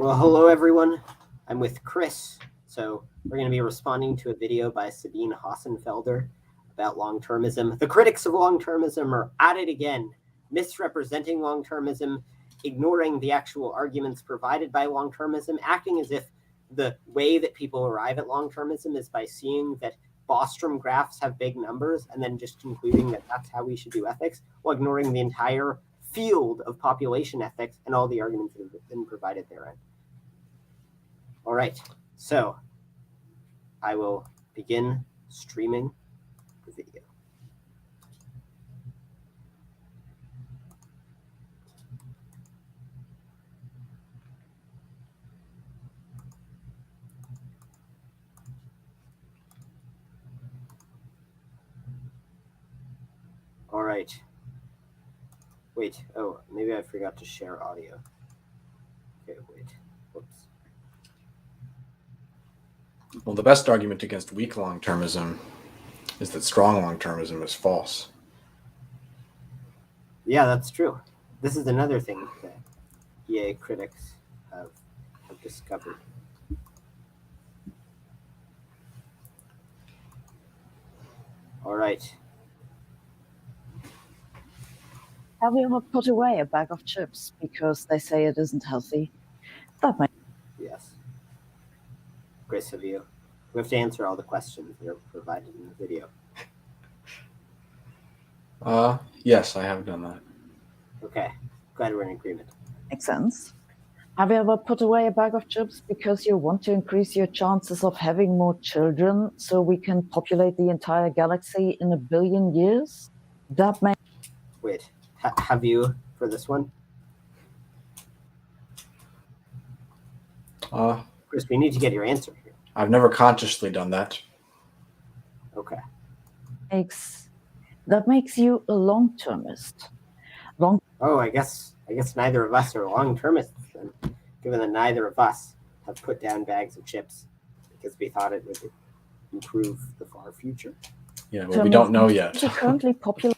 Well, hello everyone. I'm with Chris. So we're going to be responding to a video by Sabine Hossenfelder about long-termism. The critics of long-termism are at it again, misrepresenting long-termism, ignoring the actual arguments provided by long-termism, acting as if the way that people arrive at long-termism is by seeing that Bostrom graphs have big numbers and then just concluding that that's how we should do ethics, while ignoring the entire field of population ethics and all the arguments that have been provided therein. All right, so I will begin streaming the video. All right. Wait, oh, maybe I forgot to share audio. Okay, wait, whoops. Well, the best argument against weak long-termism is that strong long-termism is false. Yeah, that's true. This is another thing that EA critics have discovered. All right. Have you ever put away a bag of chips because they say it isn't healthy? That might. Yes. Grace of you. We have to answer all the questions that are provided in the video. Yes, I have done that. Okay, glad we're in agreement. Makes sense. Have you ever put away a bag of chips because you want to increase your chances of having more children so we can populate the entire galaxy in 1 billion years? That may. Wait, have you for this one? Chris, we need to get your answer here. I've never consciously done that. Okay. That makes you a long-termist. Oh, I guess neither of us are long-termists then, given that neither of us have put down bags of chips because we thought it would improve the far future. Yeah, well, we don't know yet. It's currently popular.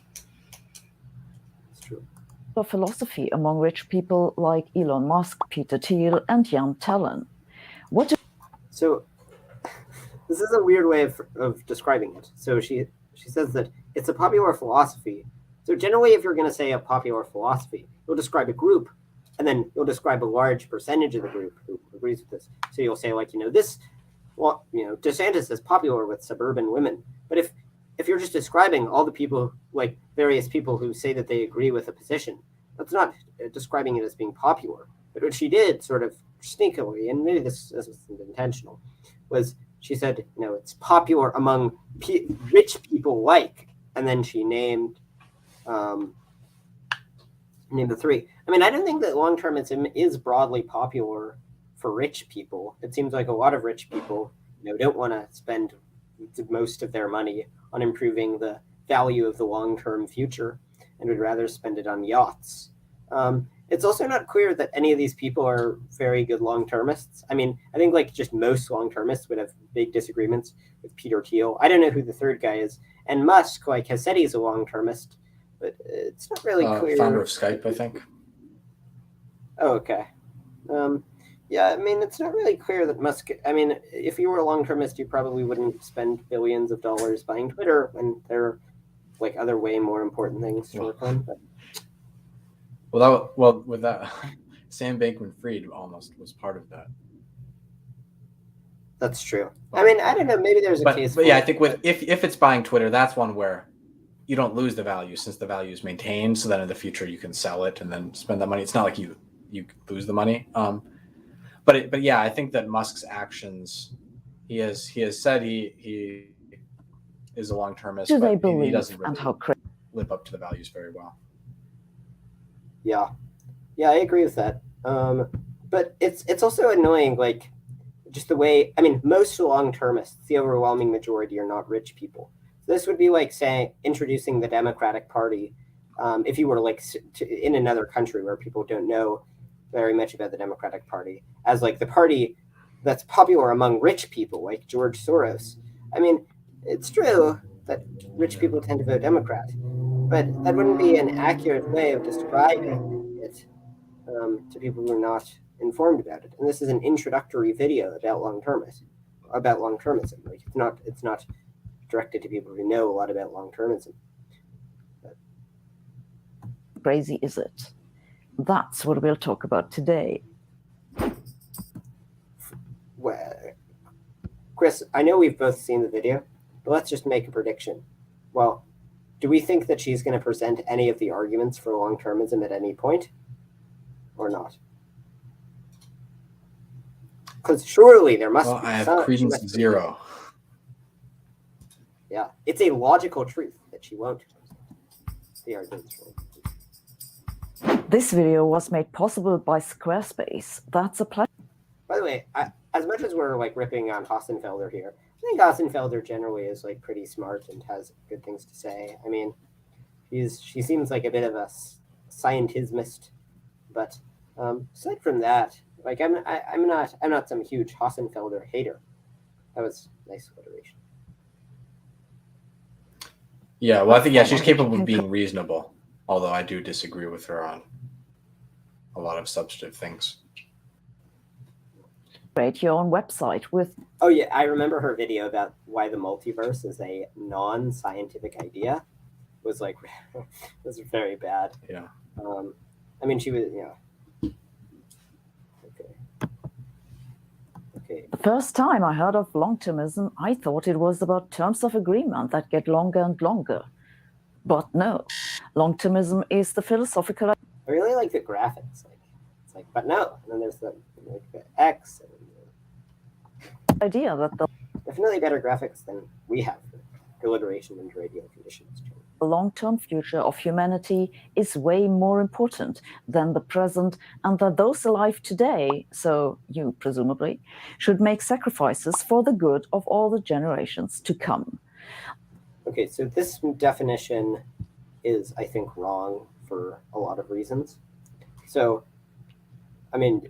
It's true. Philosophy among rich people like Elon Musk, Peter Thiel, and Jan Tellen. So this is a weird way of describing it. So she says that it's a popular philosophy. So generally, if you're going to say a popular philosophy, you'll describe a group, and then you'll describe a large percentage of the group who agrees with this. So you'll say, like, DeSantis is popular with suburban women. But if you're just describing all the people, like various people who say that they agree with a position, that's not describing it as being popular. But what she did sort of sneakily, and maybe this wasn't intentional, was she said, it's popular among rich people like, and then she named the three. I mean, I don't think that long-termism is broadly popular for rich people. It seems like a lot of rich people, don't want to spend most of their money on improving the value of the long-term future and would rather spend it on yachts. It's also not clear that any of these people are very good long-termists. I mean, I think like just most long-termists would have big disagreements with Peter Thiel. I don't know who the third guy is. And Musk, like, has said he's a long-termist, but it's not really clear. Founder of Skype, I think. Oh, okay. Yeah, I mean, it's not really clear that Musk, I mean, if you were a long-termist, you probably wouldn't spend billions of dollars buying Twitter when there are like other way more important things to work on. But. Well, with that, Sam Bankman-Fried almost was part of that. That's true. I mean, I don't know. Maybe there's a case. But yeah, I think if it's buying Twitter, that's one where you don't lose the value since the value is maintained. So then in the future you can sell it and then spend that money. It's not like you lose the money. But yeah, I think that Musk's actions, he has said he is a long-termist. Do they but believe he doesn't really and how live up to the values very well. Yeah, I agree with that. But it's also annoying, like, just the way, I mean, most long-termists, the overwhelming majority, are not rich people. So this would be like saying, introducing the Democratic Party, if you were like in another country where people don't know very much about the Democratic Party, as like the party that's popular among rich people, like George Soros. I mean, it's true that rich people tend to vote Democrat, but that wouldn't be an accurate way of describing it to people who are not informed about it. And this is an introductory video about long-termism. Like it's not directed to people who know a lot about long-termism. Crazy is it? That's what we'll talk about today. Well, Chris, I know we've both seen the video, but let's just make a prediction. Well, do we think that she's going to present any of the arguments for long-termism at any point, or not? Because surely there must be I have some. credence zero. Yeah, it's a logical truth that she won't present the arguments for. This video was made possible by Squarespace. That's a pleasure. By the way, as much as we're like ripping on Hossenfelder here, I think Hossenfelder generally is like pretty smart and has good things to say. I mean, she seems like a bit of a scientismist, but aside from that, like I'm not some huge Hossenfelder hater. That was nice alliteration. Yeah, well, I think she's capable of being reasonable, although I do disagree with her on a lot of substantive things. Create your own website with. Oh yeah, I remember her video about why the multiverse is a non-scientific idea. Was like was very bad. Yeah. I mean, she was Okay. The first time I heard of long-termism, I thought it was about terms of agreement that get longer and longer. But no, long-termism is the philosophical. I really like the graphics. It's like, but no. And then there's the X. And idea that the definitely better graphics than we have for alliteration and radio conditions. long-term future of humanity is way more important than the present, and that those alive today, so you presumably, should make sacrifices for the good of all the generations to come. Okay, so this definition is, I think, wrong for a lot of reasons. So, I mean,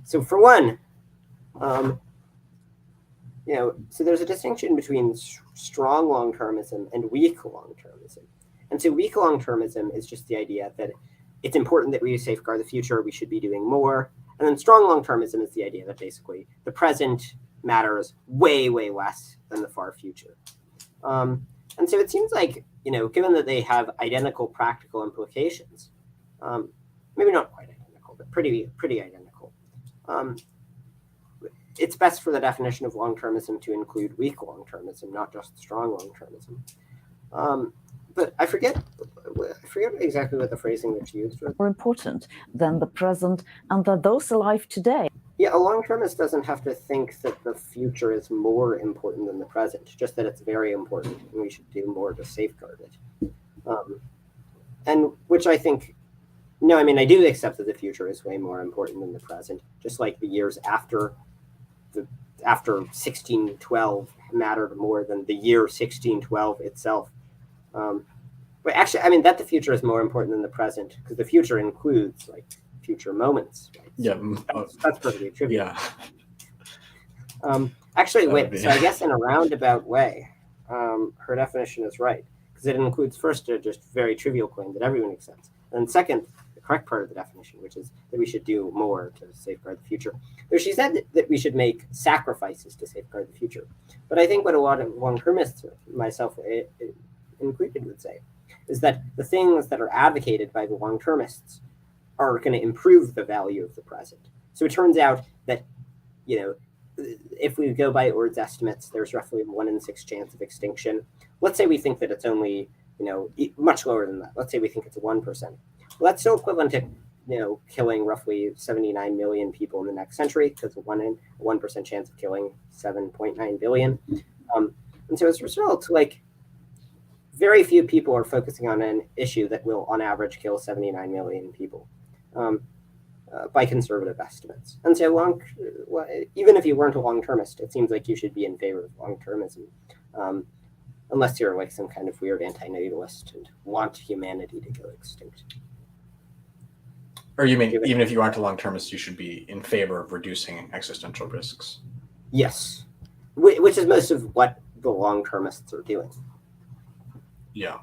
so for one, so there's a distinction between strong long-termism and weak long-termism. And so weak long-termism is just the idea that it's important that we safeguard the future, we should be doing more. And then strong long-termism is the idea that basically the present matters way, way less than the far future. And so it seems like, given that they have identical practical implications, maybe not quite identical, but pretty identical, it's best for the definition of long-termism to include weak long-termism, not just strong long-termism. But I forget exactly what the phrasing that she used was. More important than the present, and that those alive today. Yeah, a long-termist doesn't have to think that the future is more important than the present, just that it's very important and we should do more to safeguard it. And which I think, no, I mean, I do accept that the future is way more important than the present, just like the years after 1612 mattered more than the year 1612 itself. But actually, I mean, that the future is more important than the present, because the future includes like future moments. Right? Yeah, that's perfectly trivial. Yeah. Actually, wait. So I guess in a roundabout way, her definition is right, because it includes first a just very trivial claim that everyone accepts, and second, the correct part of the definition, which is that we should do more to safeguard the future. So she said that we should make sacrifices to safeguard the future. But I think what a lot of long-termists, myself included, would say is that the things that are advocated by the long-termists are going to improve the value of the present. So it turns out that, if we go by Ord's estimates, there's roughly a 1 in 6 chance of extinction. Let's say we think that it's only, much lower than that. Let's say we think it's 1%. Well, that's still equivalent to, killing roughly 79 million people in the next century, because 1% chance of killing 7.9 billion. And so as a result, very few people are focusing on an issue that will, on average, kill 79 million people by conservative estimates. And so even if you weren't a long-termist, it seems like you should be in favor of long-termism, unless you're like some kind of weird anti-natalist and want humanity to go extinct. Or you mean even if you aren't a long-termist, you should be in favor of reducing existential risks? Yes, which is most of what the long-termists are doing. Yeah.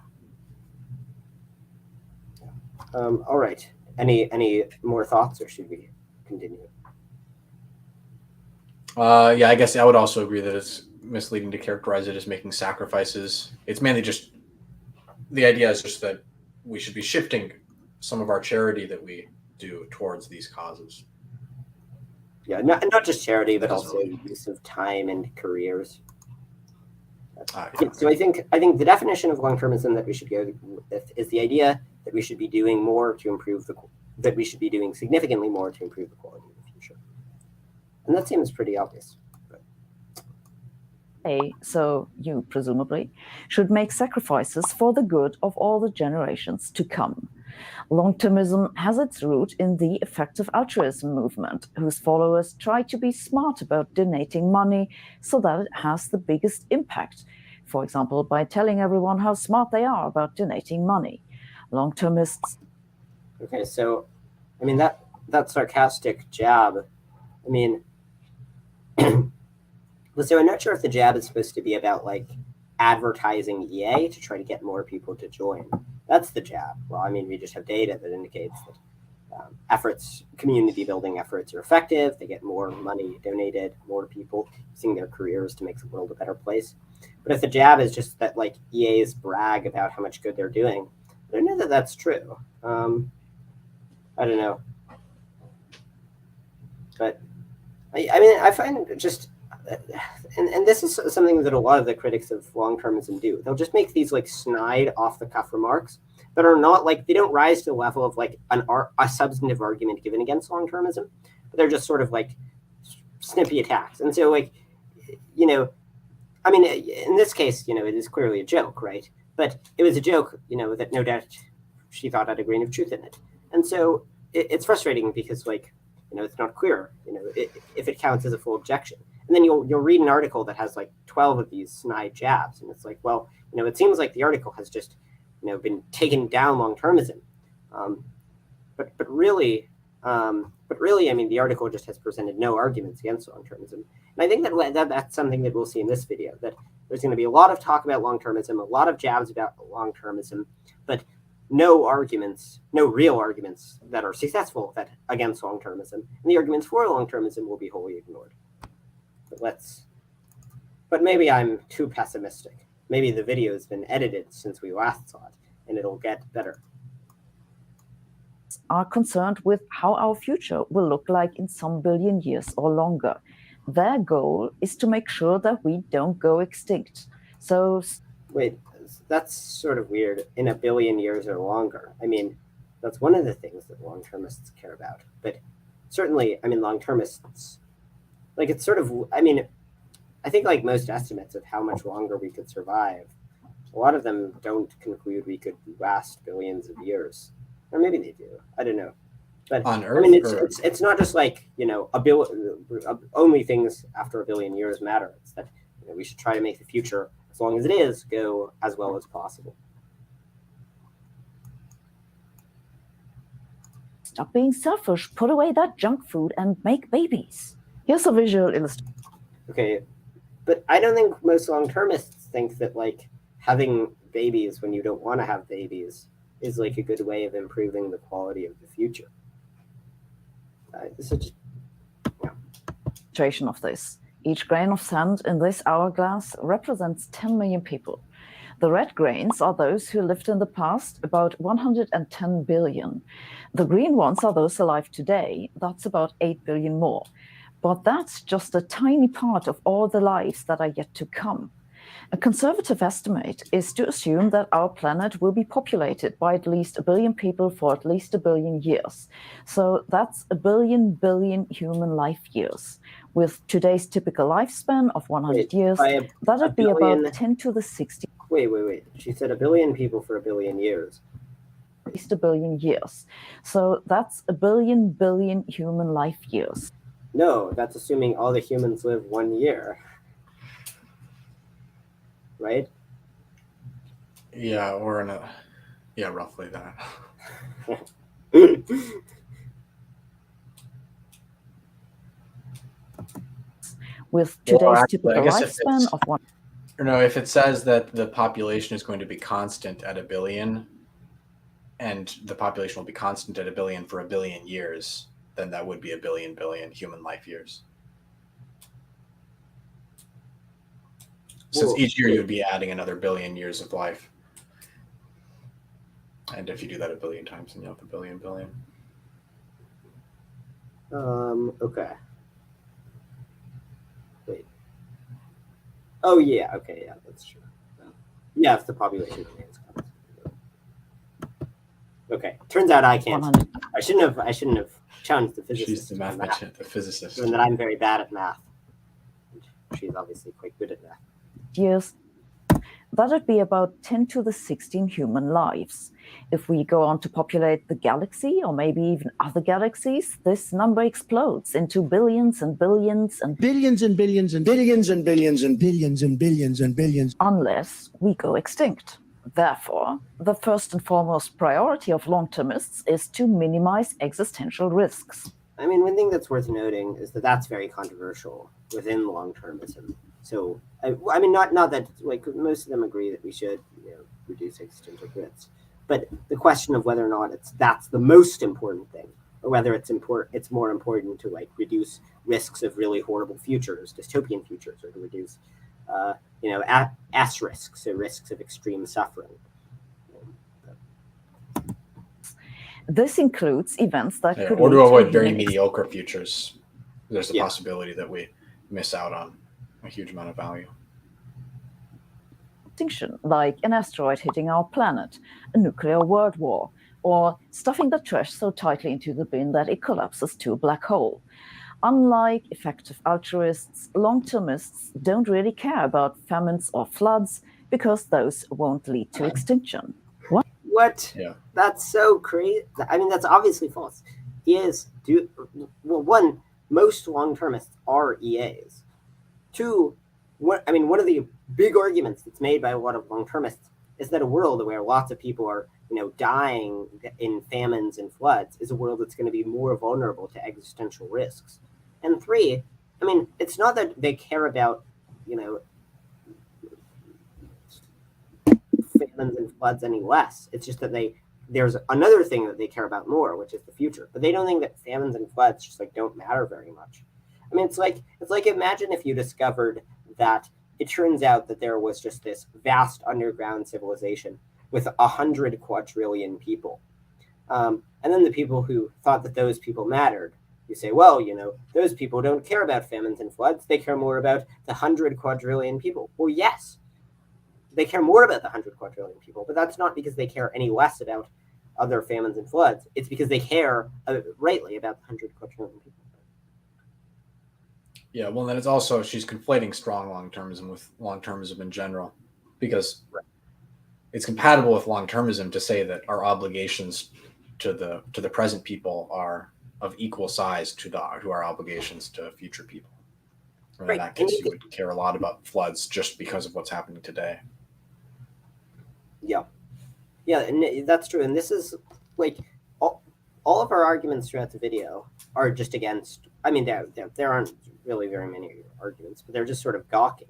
All right. Any more thoughts, or should we continue? Yeah, I guess I would also agree that it's misleading to characterize it as making sacrifices. It's mainly just the idea is just that we should be shifting some of our charity that we do towards these causes. Yeah, not just charity, but That doesn't also really- use of time and careers. Yeah. So I think the definition of long-termism that we should go with is the idea that we should be doing more to improve that we should be doing significantly more to improve the quality of the future. And that seems pretty obvious. So you presumably should make sacrifices for the good of all the generations to come. Long-termism has its root in the effective altruism movement, whose followers try to be smart about donating money so that it has the biggest impact. For example, by telling everyone how smart they are about donating money. Long-termists. Okay, so I mean that sarcastic jab. I mean, so I'm not sure if the jab is supposed to be about like advertising EA to try to get more people to join. That's the jab. Well, I mean, we just have data that indicates that community building efforts are effective. They get more money donated, more people using their careers to make the world a better place. But if the jab is just that like EA's brag about how much good they're doing, I don't know that that's true. I don't know. But I mean, I find just, and this is something that a lot of the critics of long-termism do. They'll just make these like snide, off-the-cuff remarks that are not like, they don't rise to the level of like a substantive argument given against long-termism, but they're just sort of like snippy attacks. And so like, you know, I mean, in this case, you know, it is clearly a joke, right? But it was a joke, you know, that no doubt she thought had a grain of truth in it. And so it's frustrating because like, you know, it's not clear, you know, if it counts as a full objection. And then you'll read an article that has like 12 of these snide jabs. And it's like, well, you know, it seems like the article has just, you know, been taken down long-termism. But really, I mean, the article just has presented no arguments against long-termism. And I think that's something that we'll see in this video, that there's going to be a lot of talk about long-termism, a lot of jabs about long-termism, but no real arguments that are successful against long-termism. And the arguments for long-termism will be wholly ignored. But maybe I'm too pessimistic. Maybe the video has been edited since we last saw it, and it'll get better. Are concerned with how our future will look like in some billion years or longer. Their goal is to make sure that we don't go extinct. So wait, that's sort of weird. In a billion years or longer. I mean, that's one of the things that long-termists care about. But certainly, I mean, long-termists, like it's sort of, I mean, I think like most estimates of how much longer we could survive, a lot of them don't conclude we could last billions of years. Or maybe they do. I don't know. But on Earth, I mean, it's not just like, you know, only things after a billion years matter. It's that, you know, we should try to make the future, as long as it is, go as well as possible. Stop being selfish, put away that junk food and make babies. Here's a visual illustration. Okay, but I don't think most long-termists think that like having babies when you don't want to have babies is like a good way of improving the quality of the future. This is just, illustration of this. Each grain of sand in this hourglass represents 10 million people. The red grains are those who lived in the past, about 110 billion. The green ones are those alive today. That's about 8 billion more. But that's just a tiny part of all the lives that are yet to come. A conservative estimate is to assume that our planet will be populated by at least 1 billion people for at least 1 billion years. So that's 1 billion human life years. With today's typical lifespan of 100 years, that'd be about 10 to the 60. Wait. She said 1 billion people for 1 billion years. At least 1 billion years. So that's 1 billion human life years. No, that's assuming all the humans live 1 year. Right? Yeah, or roughly that. With today's typical lifespan of 1. No, if it says that the population is going to be constant at 1 billion, and the population will be constant at 1 billion for 1 billion years, then that would be 1 billion human life years. Since Well, each year you'd be adding another billion years of life. And if you do that a billion times, then you have a billion. Okay. Wait. Oh yeah. Okay. Yeah, that's true. Yeah, if the population remains constant. Okay. Turns out I can't. 100. I shouldn't have challenged the She's physicist. the mathematician, the physicist. Given that I'm very bad at math. She's obviously quite good at math. Years, that'd be about 10 to the 16 human lives. If we go on to populate the galaxy, or maybe even other galaxies, this number explodes into billions and billions and billions and billions and billions and billions and billions and billions and billions, unless we go extinct. Therefore, the first and foremost priority of long-termists is to minimize existential risks. I mean, one thing that's worth noting is that that's very controversial within long-termism. So, I mean, not that like most of them agree that we should, reduce existential risks, but the question of whether or not that's the most important thing, or whether it's more important to like reduce risks of really horrible futures, dystopian futures, or to reduce, S risks, so risks of extreme suffering. This includes events that could or lead to avoid a very human mediocre futures. There's a possibility that we miss out on a huge amount of value. extinction, like an asteroid hitting our planet, a nuclear world war, or stuffing the trash so tightly into the bin that it collapses to a black hole. Unlike effective altruists, long-termists don't really care about famines or floods because those won't lead to extinction. What? Yeah. That's so crazy. I mean, that's obviously false. One, most long-termists are EAs. Two, one of the big arguments that's made by a lot of long-termists is that a world where lots of people are, dying in famines and floods is a world that's going to be more vulnerable to existential risks. And three, I mean, it's not that they care about, famines and floods any less. It's just that there's another thing that they care about more, which is the future. But they don't think that famines and floods just like don't matter very much. I mean, it's like imagine if you discovered that it turns out that there was just this vast underground civilization with 100 quadrillion people. And then the people who thought that those people mattered, you say, well, those people don't care about famines and floods. They care more about the 100 quadrillion people. Well, yes, they care more about the 100 quadrillion people, but that's not because they care any less about other famines and floods. It's because they care rightly about the 100 quadrillion people. Yeah, well, then it's also she's conflating strong long-termism with long-termism in general, because it's compatible with long-termism to say that our obligations to the present people are of equal size to our obligations to future people. And in that case, you would care a lot about floods just because of what's happening today. Yeah, and that's true. And this is like all of our arguments throughout the video are just against. I mean, there aren't really very many arguments, but they're just sort of gawking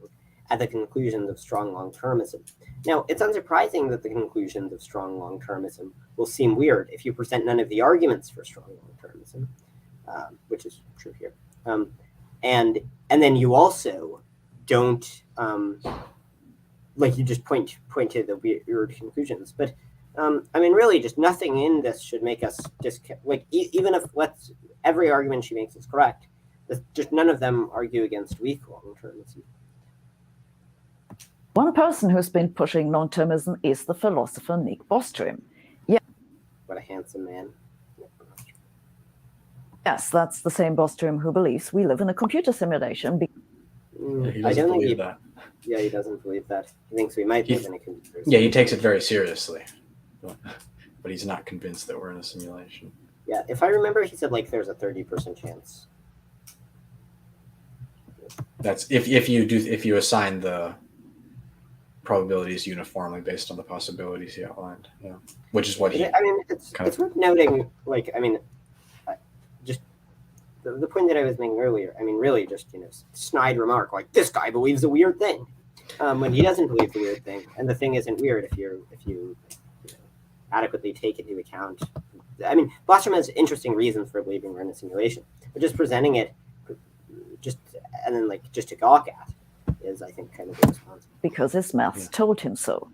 at the conclusions of strong long-termism. Now, it's unsurprising that the conclusions of strong long-termism will seem weird if you present none of the arguments for strong long-termism, which is true here. And then you also don't you just point to the weird conclusions. But I mean, really, just nothing in this should make us even if every argument she makes is correct, just none of them argue against weak long-termism. One person who's been pushing long-termism is the philosopher Nick Bostrom. Yeah. What a handsome man. Yes, that's the same Bostrom who believes we live in a computer simulation. He doesn't believe that. Yeah, he doesn't believe that. He thinks we might live in a computer simulation. Yeah, he takes it very seriously. But he's not convinced that we're in a simulation. Yeah, if I remember, he said there's a 30% chance. That's if you assign the probabilities uniformly based on the possibilities he outlined. Yeah, which is what he. I mean, it's worth noting. Just the point that I was making earlier. I mean, really, just snide remark this guy believes a weird thing, when he doesn't believe the weird thing, and the thing isn't weird if you adequately take into account. I mean, Bostrom has interesting reasons for believing we're in a simulation, but just presenting it, just to gawk at, is, I think, kind of the response. Because his maths told him so.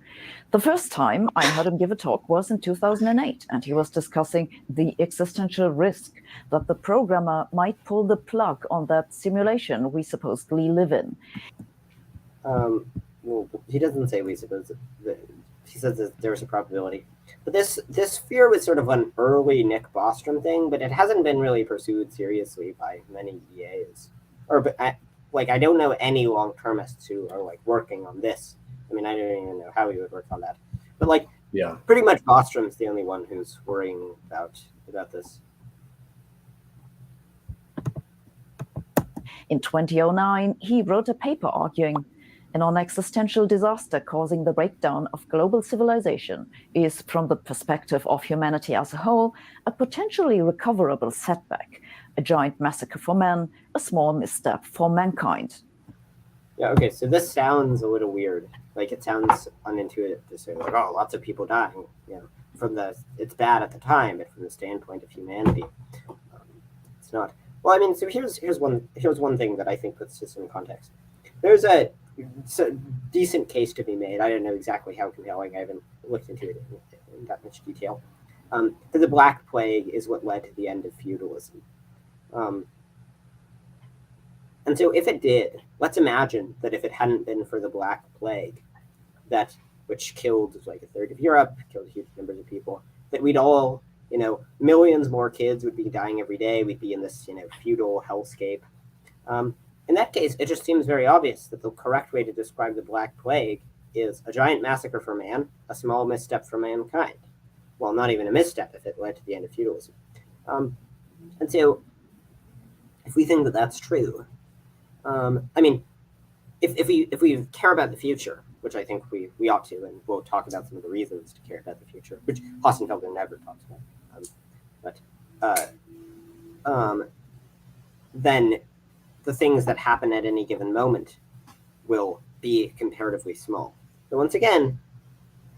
The first time I heard him give a talk was in 2008, and he was discussing the existential risk that the programmer might pull the plug on that simulation we supposedly live in. Well, he doesn't say we suppose that he says that there's a probability. But this fear was sort of an early Nick Bostrom thing, but it hasn't been really pursued seriously by many EAs. I don't know any long-termists who are like working on this. I mean, I don't even know how he would work on that. But pretty much Bostrom's the only one who's worrying about this. In 2009, he wrote a paper arguing a non-existential disaster causing the breakdown of global civilization is, from the perspective of humanity as a whole, a potentially recoverable setback, a giant massacre for man, a small misstep for mankind. Yeah, okay, so this sounds a little weird. Like, it sounds unintuitive to say, like, oh, lots of people dying. It's bad at the time, but from the standpoint of humanity, it's not. Well, I mean, so here's one thing that I think puts this in context. There's a decent case to be made. I don't know exactly how compelling. I haven't looked into it in that much detail. That the Black Plague is what led to the end of feudalism. And so if it did, let's imagine that if it hadn't been for the Black Plague, which killed like a third of Europe, killed huge numbers of people, that we'd all, millions more kids would be dying every day. We'd be in this, feudal hellscape. In that case, it just seems very obvious that the correct way to describe the Black Plague is a giant massacre for man, a small misstep for mankind. Well, not even a misstep if it led to the end of feudalism. And so, if we think that that's true, I mean, if we care about the future, which I think we ought to, and we'll talk about some of the reasons to care about the future, which Hossenfelder never talks about. Then the things that happen at any given moment will be comparatively small. But once again,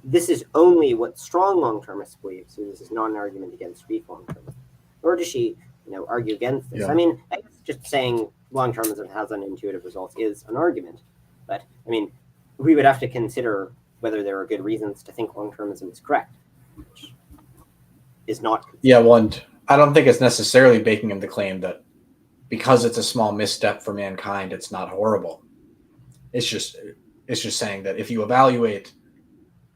this is only what strong long-termists believe, so this is not an argument against weak long-termists. Nor does she, argue against this. Yeah. I mean, I guess just saying long-termism has unintuitive results is an argument. But, I mean, we would have to consider whether there are good reasons to think long-termism is correct, which is not. Yeah, I don't think it's necessarily baking in the claim that because it's a small misstep for mankind, it's not horrible. It's just saying that if you evaluate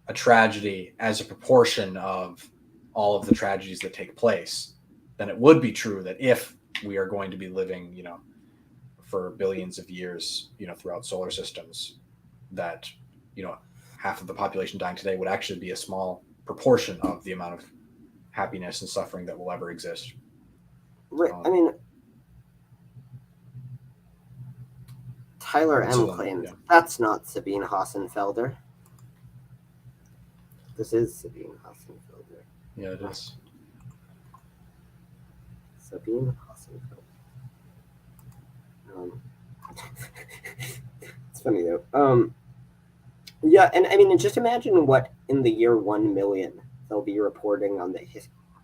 a tragedy as a proportion of all of the tragedies that take place, then it would be true that if we are going to be living, for billions of years, throughout solar systems, that, half of the population dying today would actually be a small proportion of the amount of happiness and suffering that will ever exist. Right. I mean, Tyler M. claims that's not Sabine Hossenfelder. This is Sabine Hossenfelder. Yeah, it is. Sabine Hossenfelder. It's funny though. Yeah, and I mean, just imagine what in the year 1 million they'll be reporting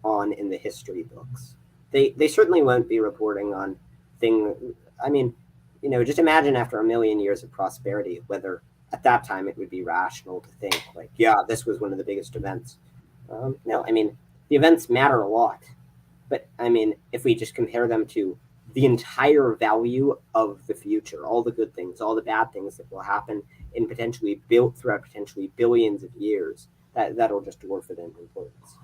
on in the history books. They certainly won't be reporting on things. I mean, just imagine after 1 million years of prosperity, whether at that time it would be rational to think like, yeah, this was one of the biggest events. No, I mean, the events matter a lot, but I mean, if we just compare them to the entire value of the future, all the good things, all the bad things that will happen in throughout potentially billions of years, that'll just dwarf it in importance.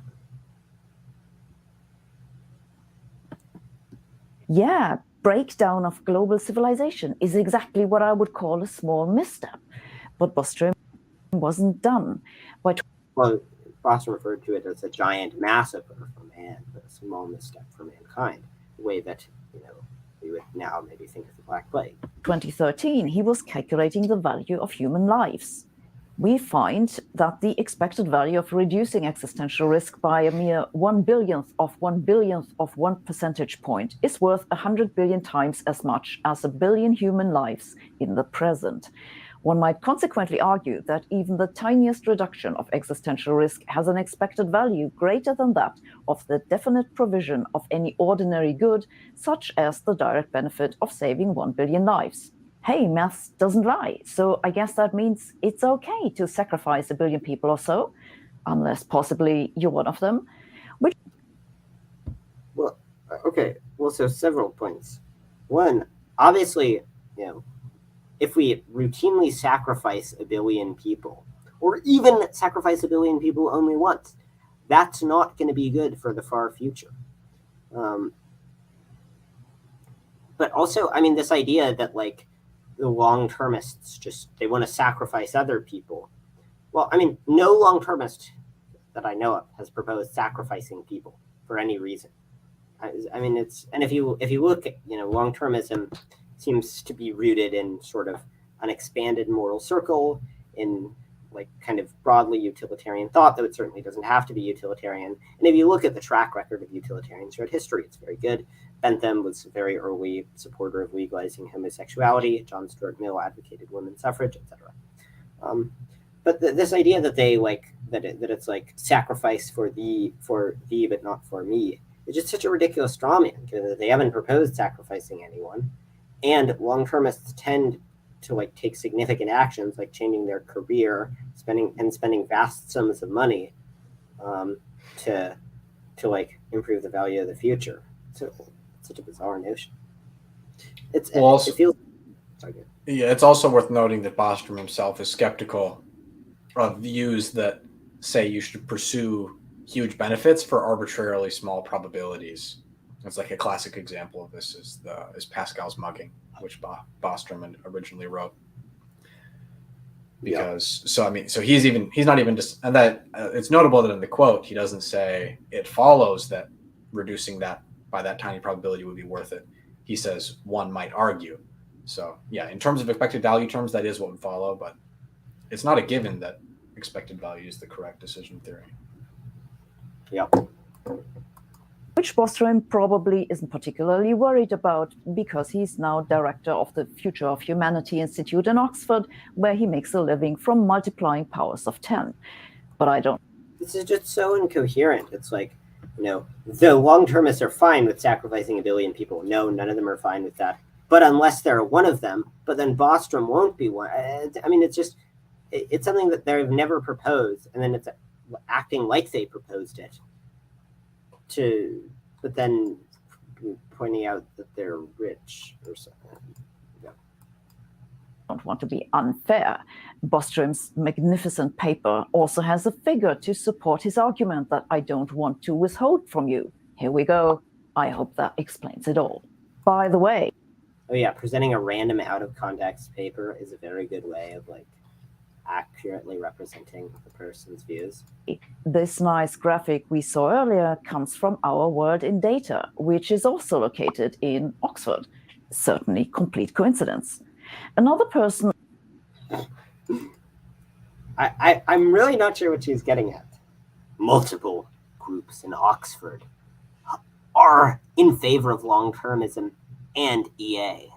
Yeah, breakdown of global civilization is exactly what I would call a small misstep. But Bostrom wasn't done. Well, Bostrom referred to it as a giant massacre for man, but a small misstep for mankind, the way that we would now maybe think of the Black Plague. 2013, he was calculating the value of human lives. We find that the expected value of reducing existential risk by a mere 1/10000000th of 1/1000000000th of 1 percentage point is worth 100 billion times as much as 1 billion human lives in the present. One might consequently argue that even the tiniest reduction of existential risk has an expected value greater than that of the definite provision of any ordinary good, such as the direct benefit of saving 1 billion lives. hey, maths doesn't lie. So I guess that means it's okay to sacrifice 1 billion people or so, unless possibly you're one of them. Well, okay. Well, so several points. One, obviously, if we routinely sacrifice 1 billion people, or even sacrifice 1 billion people only once, that's not going to be good for the far future. But also, I mean, this idea that like the long-termists they want to sacrifice other people. Well, I mean, no long-termist that I know of has proposed sacrificing people for any reason. I mean, and if you look at, long-termism seems to be rooted in sort of an expanded moral circle, in like kind of broadly utilitarian thought, though it certainly doesn't have to be utilitarian. And if you look at the track record of utilitarians throughout history, it's very good. Bentham was a very early supporter of legalizing homosexuality. John Stuart Mill advocated women's suffrage, etc. But this idea that they that it's like sacrifice for thee but not for me, it's just such a ridiculous straw man, given that they haven't proposed sacrificing anyone, and long-termists tend to like take significant actions, like changing their career, spending vast sums of money, to like improve the value of the future. So it's such a bizarre notion. It feels. Yeah, it's also worth noting that Bostrom himself is skeptical of views that say you should pursue huge benefits for arbitrarily small probabilities. It's like a classic example of this is Pascal's mugging, which Bostrom originally wrote. Because he's not even just, and that it's notable that in the quote he doesn't say it follows that reducing that by that tiny probability would be worth it. He says one might argue. So yeah, in terms of expected value terms, that is what would follow, but it's not a given that expected value is the correct decision theory. Yeah. Which Bostrom probably isn't particularly worried about, because he's now director of the Future of Humanity Institute in Oxford, where he makes a living from multiplying powers of 10. But I don't. This is just so incoherent. It's like, the long-termists are fine with sacrificing 1 billion people. No, none of them are fine with that. But unless they're one of them, but then Bostrom won't be one. I mean, it's something that they've never proposed, and then it's acting like they proposed it. But then pointing out that they're rich or something. Yeah. Don't want to be unfair. Bostrom's magnificent paper also has a figure to support his argument that I don't want to withhold from you. Here we go. I hope that explains it all. By the way. Oh yeah, presenting a random out of context paper is a very good way of like accurately representing the person's views. This nice graphic we saw earlier comes from Our World in Data, which is also located in Oxford. Certainly complete coincidence. Another person... I'm really not sure what she's getting at. Multiple groups in Oxford are in favor of long-termism and EA.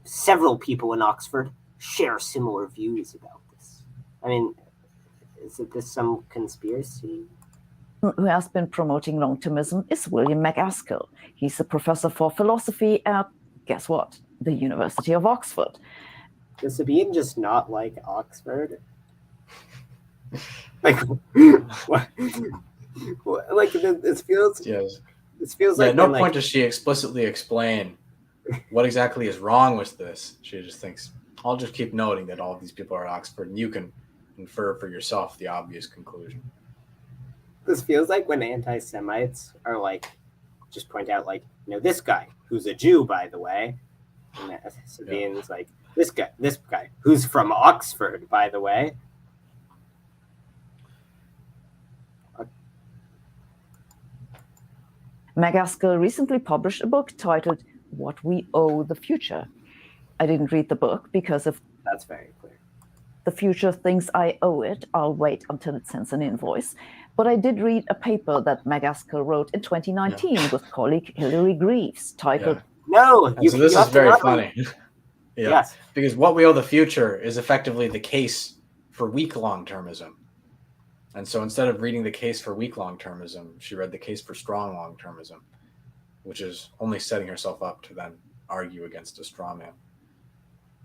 Several people in Oxford share similar views about this. I mean, is this some conspiracy? Who has been promoting long-termism is William MacAskill. He's a professor for philosophy at, guess what, the University of Oxford. Does Sabine just not like Oxford? Like, what? Like this feels. Yes. This feels like. At no point does she explicitly explain what exactly is wrong with this. She just thinks, I'll just keep noting that all of these people are at Oxford, and you can infer for yourself the obvious conclusion. This feels like when anti-Semites are like, just point out like, this guy who's a Jew, by the way, and Sabine's like, this guy who's from Oxford, by the way. MacAskill recently published a book titled What We Owe the Future. I didn't read the book because if that's very clear. The future thinks I owe it, I'll wait until it sends an invoice. But I did read a paper that MacAskill wrote in 2019 with colleague Hilary Greaves titled No, so this is very funny. Yeah. Yes. Because what we owe the future is effectively the case for weak long-termism. And so instead of reading the case for weak long-termism, she read the case for strong long-termism, which is only setting herself up to then argue against a straw man.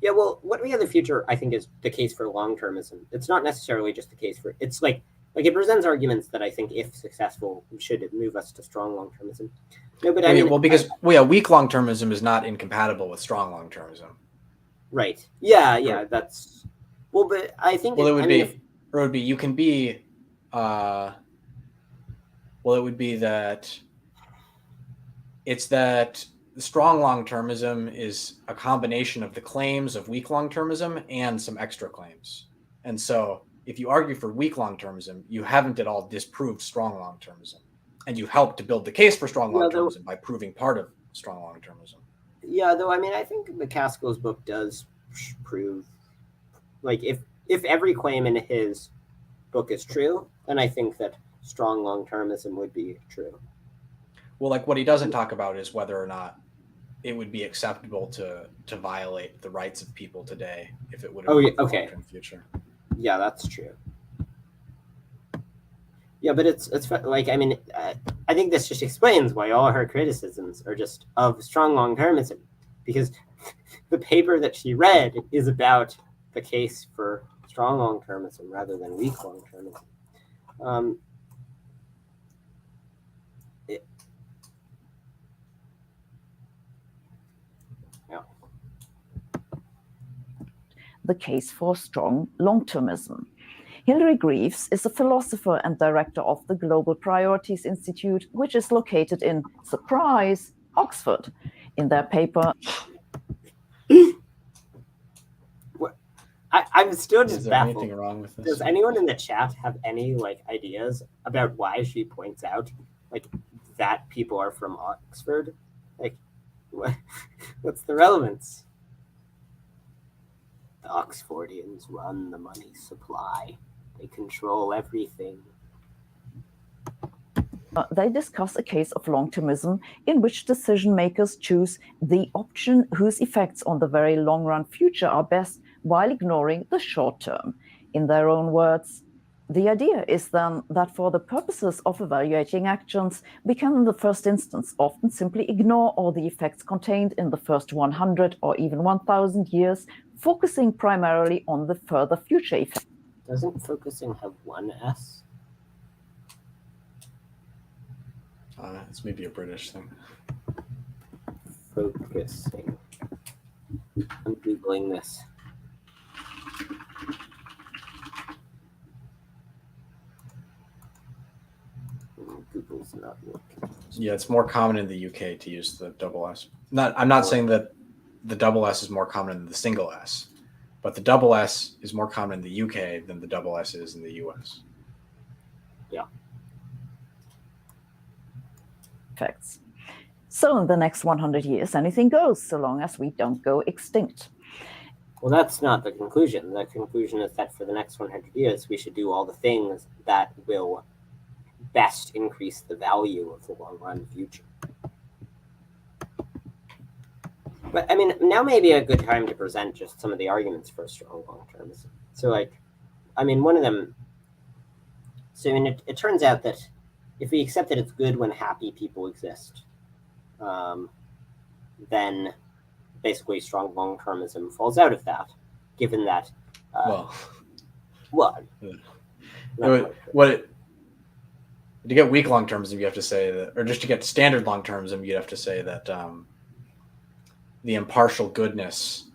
Yeah, well, what we have in the future, I think, is the case for long-termism. It's not necessarily just the case for, it's like it presents arguments that I think, if successful, should move us to strong long-termism. No, but I mean, weak long-termism is not incompatible with strong long-termism. Right. Yeah, that's, well, but I think, well, it would be, you can be, well, it would be that it's that strong long-termism is a combination of the claims of weak long-termism and some extra claims. And so if you argue for weak long-termism, you haven't at all disproved strong long-termism. And you helped to build the case for strong long-termism by proving part of strong long-termism. Yeah, though, I mean, I think McCaskill's book does prove, like, if every claim in his book is true, then I think that strong long-termism would be true. Well, like, what he doesn't talk about is whether or not it would be acceptable to violate the rights of people today if it would have in the future. Yeah, that's true. Yeah, but it's like, I mean, I think this just explains why all her criticisms are just of strong long-termism, because the paper that she read is about the case for strong long-termism rather than weak long-termism. The case for strong long-termism. Hilary Greaves is a philosopher and director of the Global Priorities Institute, which is located in, surprise, Oxford. In their paper... I'm still just baffled. Anything wrong with this? Does anyone in the chat have any ideas about why she points out that people are from Oxford? What's the relevance? The Oxfordians run the money supply. They control everything. They discuss a case of long-termism in which decision makers choose the option whose effects on the very long-run future are best while ignoring the short term. In their own words, the idea is then that for the purposes of evaluating actions, we can in the first instance often simply ignore all the effects contained in the first 100 or even 1,000 years, focusing primarily on the further future effects. Doesn't focusing have one S? It's maybe a British thing. Focusing. I'm Googling this. Google's not working. Yeah, it's more common in the UK to use the double S. I'm not saying that the double S is more common than the single S, but the double S is more common in the UK than the double S is in the US. Yeah. Effects. So in the next 100 years, anything goes, so long as we don't go extinct. Well, that's not the conclusion. The conclusion is that for the next 100 years, we should do all the things that will best increase the value of the long-run future. But, I mean, now may be a good time to present just some of the arguments for strong long-termism. So, I mean, one of them... So, I mean, it turns out that if we accept that it's good when happy people exist, then basically strong long-termism falls out of that, given that... To get weak long-termism, you have to say that, or just to get standard long-termism, you have to say that the impartial goodness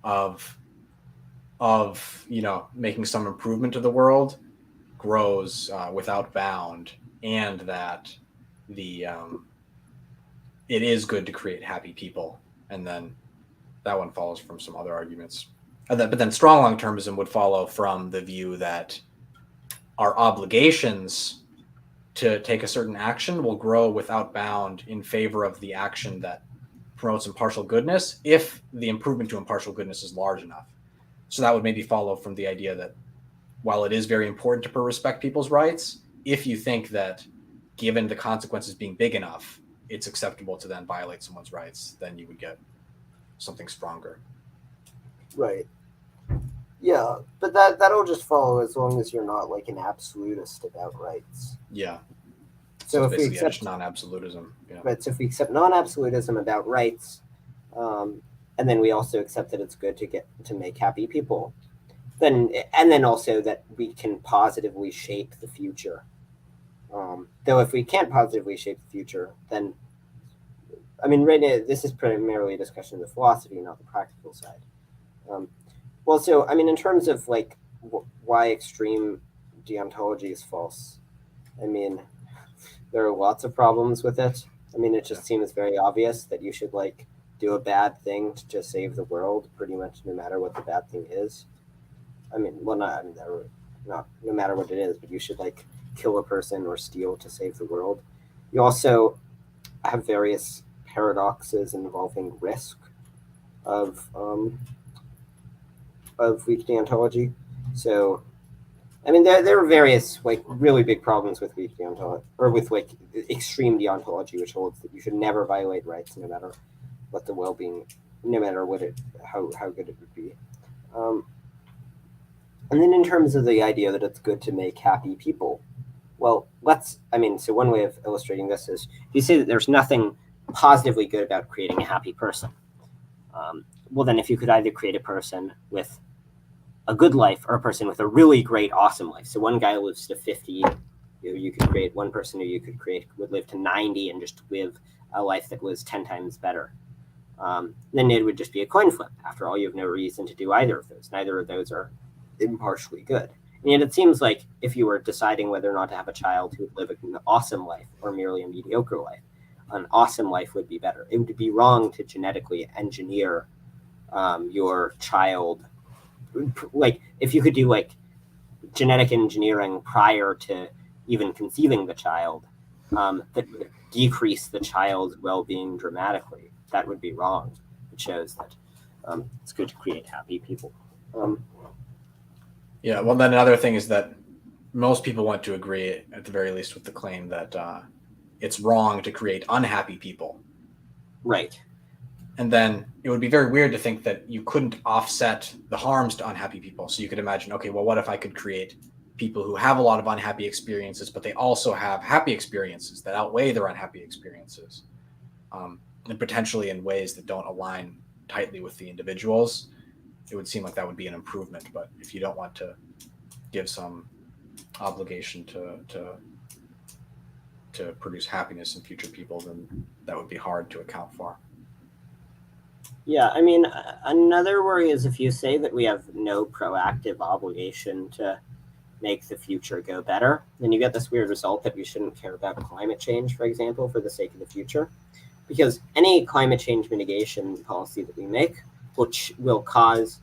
of making some improvement to the world grows without bound, and that it is good to create happy people, and then that one follows from some other arguments. But then strong long-termism would follow from the view that our obligations to take a certain action will grow without bound in favor of the action that promotes impartial goodness, if the improvement to impartial goodness is large enough. So that would maybe follow from the idea that while it is very important to respect people's rights, if you think that given the consequences being big enough, it's acceptable to then violate someone's rights, then you would get something stronger. Right. Yeah, but that'll just follow as long as you're not an absolutist about rights. Yeah. So if we accept non-absolutism. Yeah. Right. So if we accept non-absolutism about rights, and then we also accept that it's good to make happy people, then also that we can positively shape the future. Though if we can't positively shape the future, then I mean, right now this is primarily a discussion of the philosophy, not the practical side. Well, so I mean, in terms of like why extreme deontology is false, I mean, there are lots of problems with it. I mean, it just seems very obvious that you should like do a bad thing to save the world, pretty much no matter what the bad thing is. I mean, well, not no matter what it is, but you should like kill a person or steal to save the world. You also have various paradoxes involving risk of weak deontology. So, I mean, there are various like really big problems with weak deontology, or with like extreme deontology, which holds that you should never violate rights, no matter what the well-being, no matter what how good it would be. And then in terms of the idea that it's good to make happy people, well, so one way of illustrating this is if you say that there's nothing positively good about creating a happy person, well, then if you could either create a person with a good life or a person with a really great, awesome life. So one guy lives to 50, you could create one person who you could create would live to 90 and just live a life that was 10 times better. Then it would just be a coin flip. After all, you have no reason to do either of those. Neither of those are impartially good. And yet it seems like if you were deciding whether or not to have a child who would live an awesome life or merely a mediocre life, an awesome life would be better. It would be wrong to genetically engineer your child. Like if you could do like genetic engineering prior to even conceiving the child, that would decrease the child's well-being dramatically. That would be wrong. It shows that it's good to create happy people. Yeah, well, then another thing is that most people want to agree, at the very least, with the claim that it's wrong to create unhappy people. Right. And then it would be very weird to think that you couldn't offset the harms to unhappy people. So you could imagine, okay, well, what if I could create people who have a lot of unhappy experiences, but they also have happy experiences that outweigh their unhappy experiences, and potentially in ways that don't align tightly with the individuals. It would seem like that would be an improvement. But if you don't want to give some obligation to produce happiness in future people, then that would be hard to account for. Yeah, I mean, another worry is if you say that we have no proactive obligation to make the future go better, then you get this weird result that we shouldn't care about climate change, for example, for the sake of the future. Because any climate change mitigation policy that we make will cause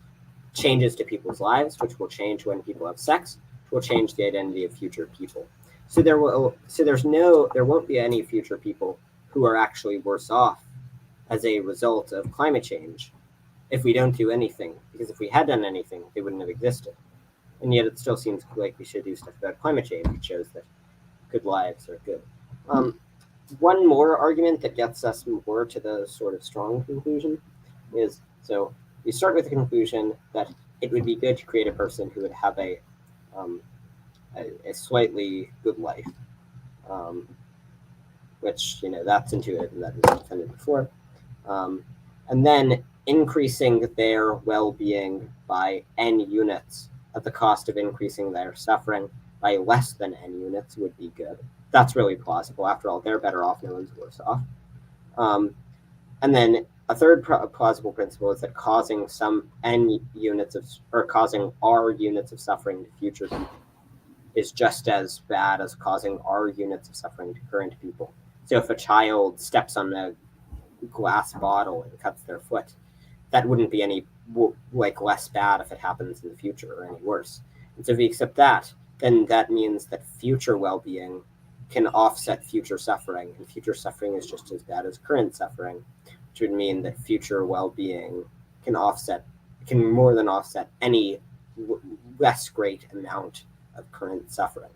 changes to people's lives, which will change when people have sex, which will change the identity of future people. So there won't be any future people who are actually worse off as a result of climate change if we don't do anything, because if we had done anything, they wouldn't have existed. And yet it still seems like we should do stuff about climate change, which shows that good lives are good. One more argument that gets us more to the sort of strong conclusion is, so we start with the conclusion that it would be good to create a person who would have a slightly good life, which, that's intuitive and that was defended before. And then increasing their well-being by n units at the cost of increasing their suffering by less than n units would be good. That's really plausible. After all, they're better off, no one's worse off. And then a third plausible principle is that causing some n units causing r units of suffering to future people is just as bad as causing r units of suffering to current people. So if a child steps on a glass bottle and cuts their foot, that wouldn't be any less bad if it happens in the future, or any worse. And so if we accept that, then that means that future well-being can offset future suffering, and future suffering is just as bad as current suffering, which would mean that future well-being can more than offset any less great amount of current suffering.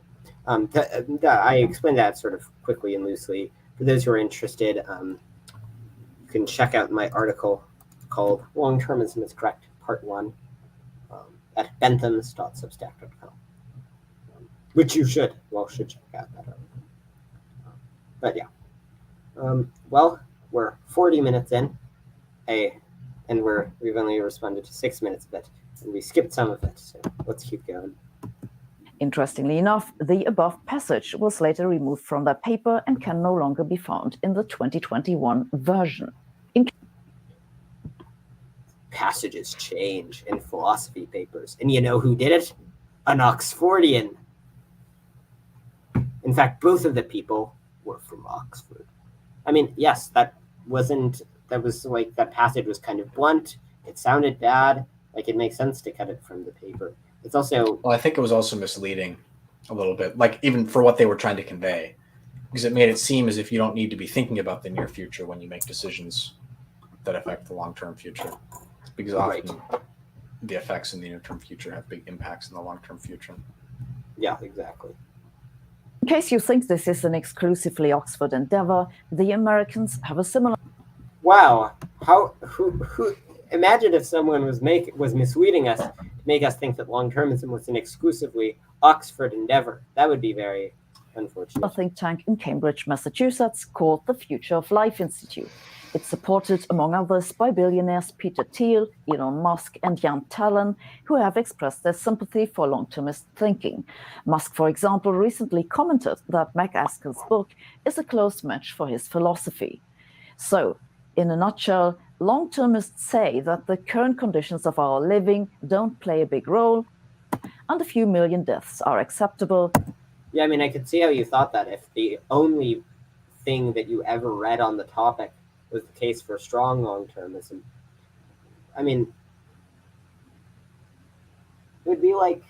I explained that sort of quickly and loosely. For those who are interested, you can check out my article called Longtermism is Correct, Part 1, at benthams.substack.com, which you should check out that article. But yeah, well, we're 40 minutes in, a And we've only responded to 6 minutes of it, and we skipped some of it, so let's keep going. Interestingly enough, the above passage was later removed from that paper and can no longer be found in the 2021 version. Passages change in philosophy papers, and you know who did it? An Oxfordian. In fact, both of the people were from Oxford. I mean, yes, that was like, that passage was kind of blunt. It sounded bad. Like, it makes sense to cut it from the paper. It's also... Well, I think it was also misleading a little bit, like even for what they were trying to convey, because it made it seem as if you don't need to be thinking about the near future when you make decisions that affect the long-term future, because often the effects in the near-term future have big impacts in the long-term future. Yeah, exactly. In case you think this is an exclusively Oxford endeavor, the Americans have a similar... Wow. Who imagine if someone was misleading us to make us think that long-termism was an exclusively Oxford endeavor. That would be very unfortunate. A think tank in Cambridge, Massachusetts, called the Future of Life Institute. It's supported, among others, by billionaires Peter Thiel, Elon Musk, and Jan Tallon, who have expressed their sympathy for long-termist thinking. Musk, for example, recently commented that MacAskill's book is a close match for his philosophy. So, in a nutshell, long-termists say that the current conditions of our living don't play a big role, and a few million deaths are acceptable. Yeah, I mean, I could see how you thought that if the only thing that you ever read on the topic was the case for strong long-termism. I mean, it would be like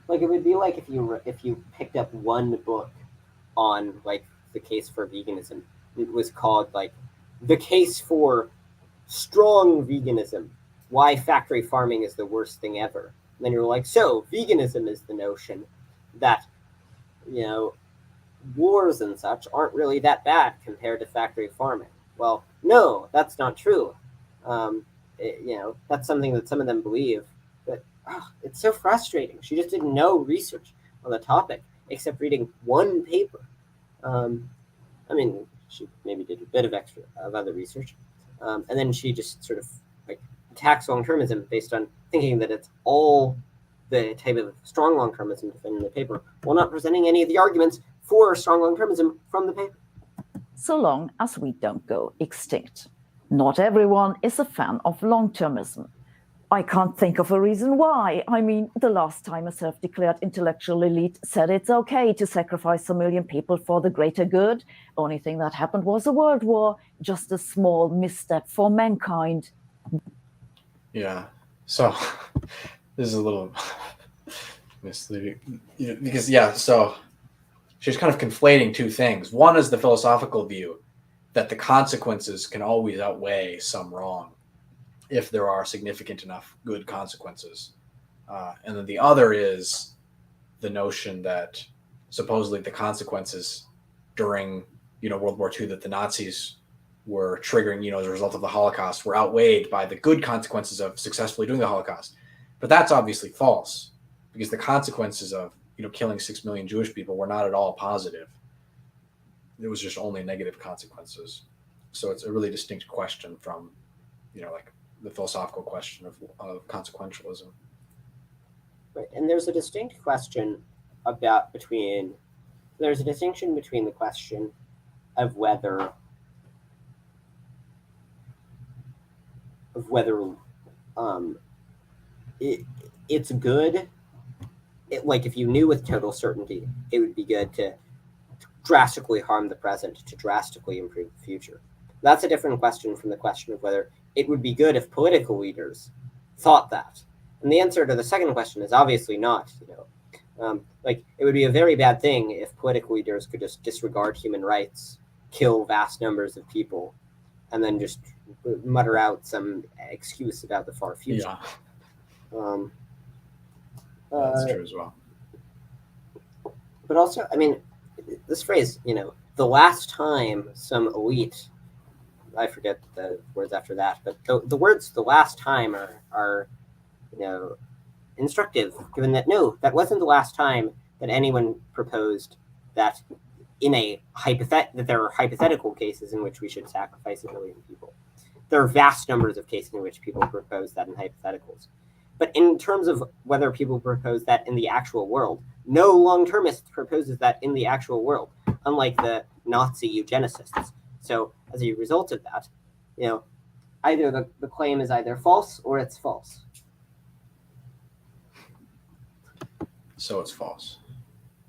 if you picked up one book on like the case for veganism. It was called like the case for strong veganism, why factory farming is the worst thing ever. And then you're like, so veganism is the notion that, you know, wars and such aren't really that bad compared to factory farming. Well, no, that's not true. That's something that some of them believe, but it's so frustrating. She just did no research on the topic except reading one paper. I mean, she maybe did a bit of other research, and then she just sort of like attacks long-termism based on thinking that it's all the type of strong long-termism defended in the paper, while not presenting any of the arguments for strong long-termism from the paper. So long as we don't go extinct. Not everyone is a fan of long-termism. I can't think of a reason why. I mean, the last time a self-declared intellectual elite said it's okay to sacrifice a million people for the greater good, only thing that happened was a world war, just a small misstep for mankind. Yeah, so this is a little misleading, because, so she's kind of conflating two things. One is the philosophical view that the consequences can always outweigh some wrong if there are significant enough good consequences. And then the other is the notion that supposedly the consequences during, World War II that the Nazis were triggering, as a result of the Holocaust, were outweighed by the good consequences of successfully doing the Holocaust. But that's obviously false, because the consequences of, killing 6 million Jewish people were not at all positive. It was just only negative consequences. So it's a really distinct question from, like the philosophical question of consequentialism. Right, and there's a distinct question there's a distinction between the question of whether it's good. Like if you knew with total certainty, it would be good to drastically harm the present to drastically improve the future. That's a different question from the question of whether it would be good if political leaders thought that. And the answer to the second question is obviously not. Like it would be a very bad thing if political leaders could just disregard human rights, kill vast numbers of people, and then just mutter out some excuse about the far future. Yeah. That's true as well. But also, I mean, this phrase, the last time some elite, I forget the words after that, but the words "the last time" are instructive, given that no, that wasn't the last time that anyone proposed that that there are hypothetical cases in which we should sacrifice 1 billion people. there are vast numbers of cases in which people propose that in hypotheticals. But in terms of whether people propose that in the actual world, no long-termist proposes that in the actual world, unlike the Nazi eugenicists. So as a result of that, either the claim is either false or it's false. So it's false.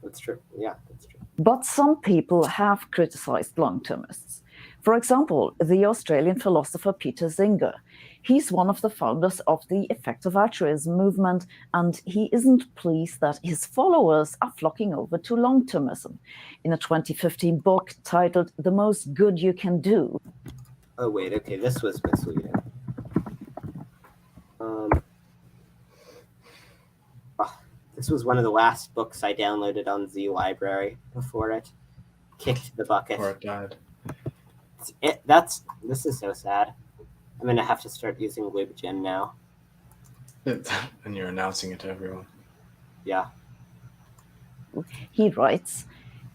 That's true. Yeah, that's true. But some people have criticized long-termists. For example, the Australian philosopher Peter Singer. He's one of the founders of the effective altruism movement, and he isn't pleased that his followers are flocking over to long-termism. In a 2015 book titled The Most Good You Can Do. Oh, wait, okay, this was misleading. This was one of the last books I downloaded on Z Library before it kicked the bucket. Or it died. This is so sad. I'm gonna have to start using LibGen now. And you're announcing it to everyone. Yeah. He writes,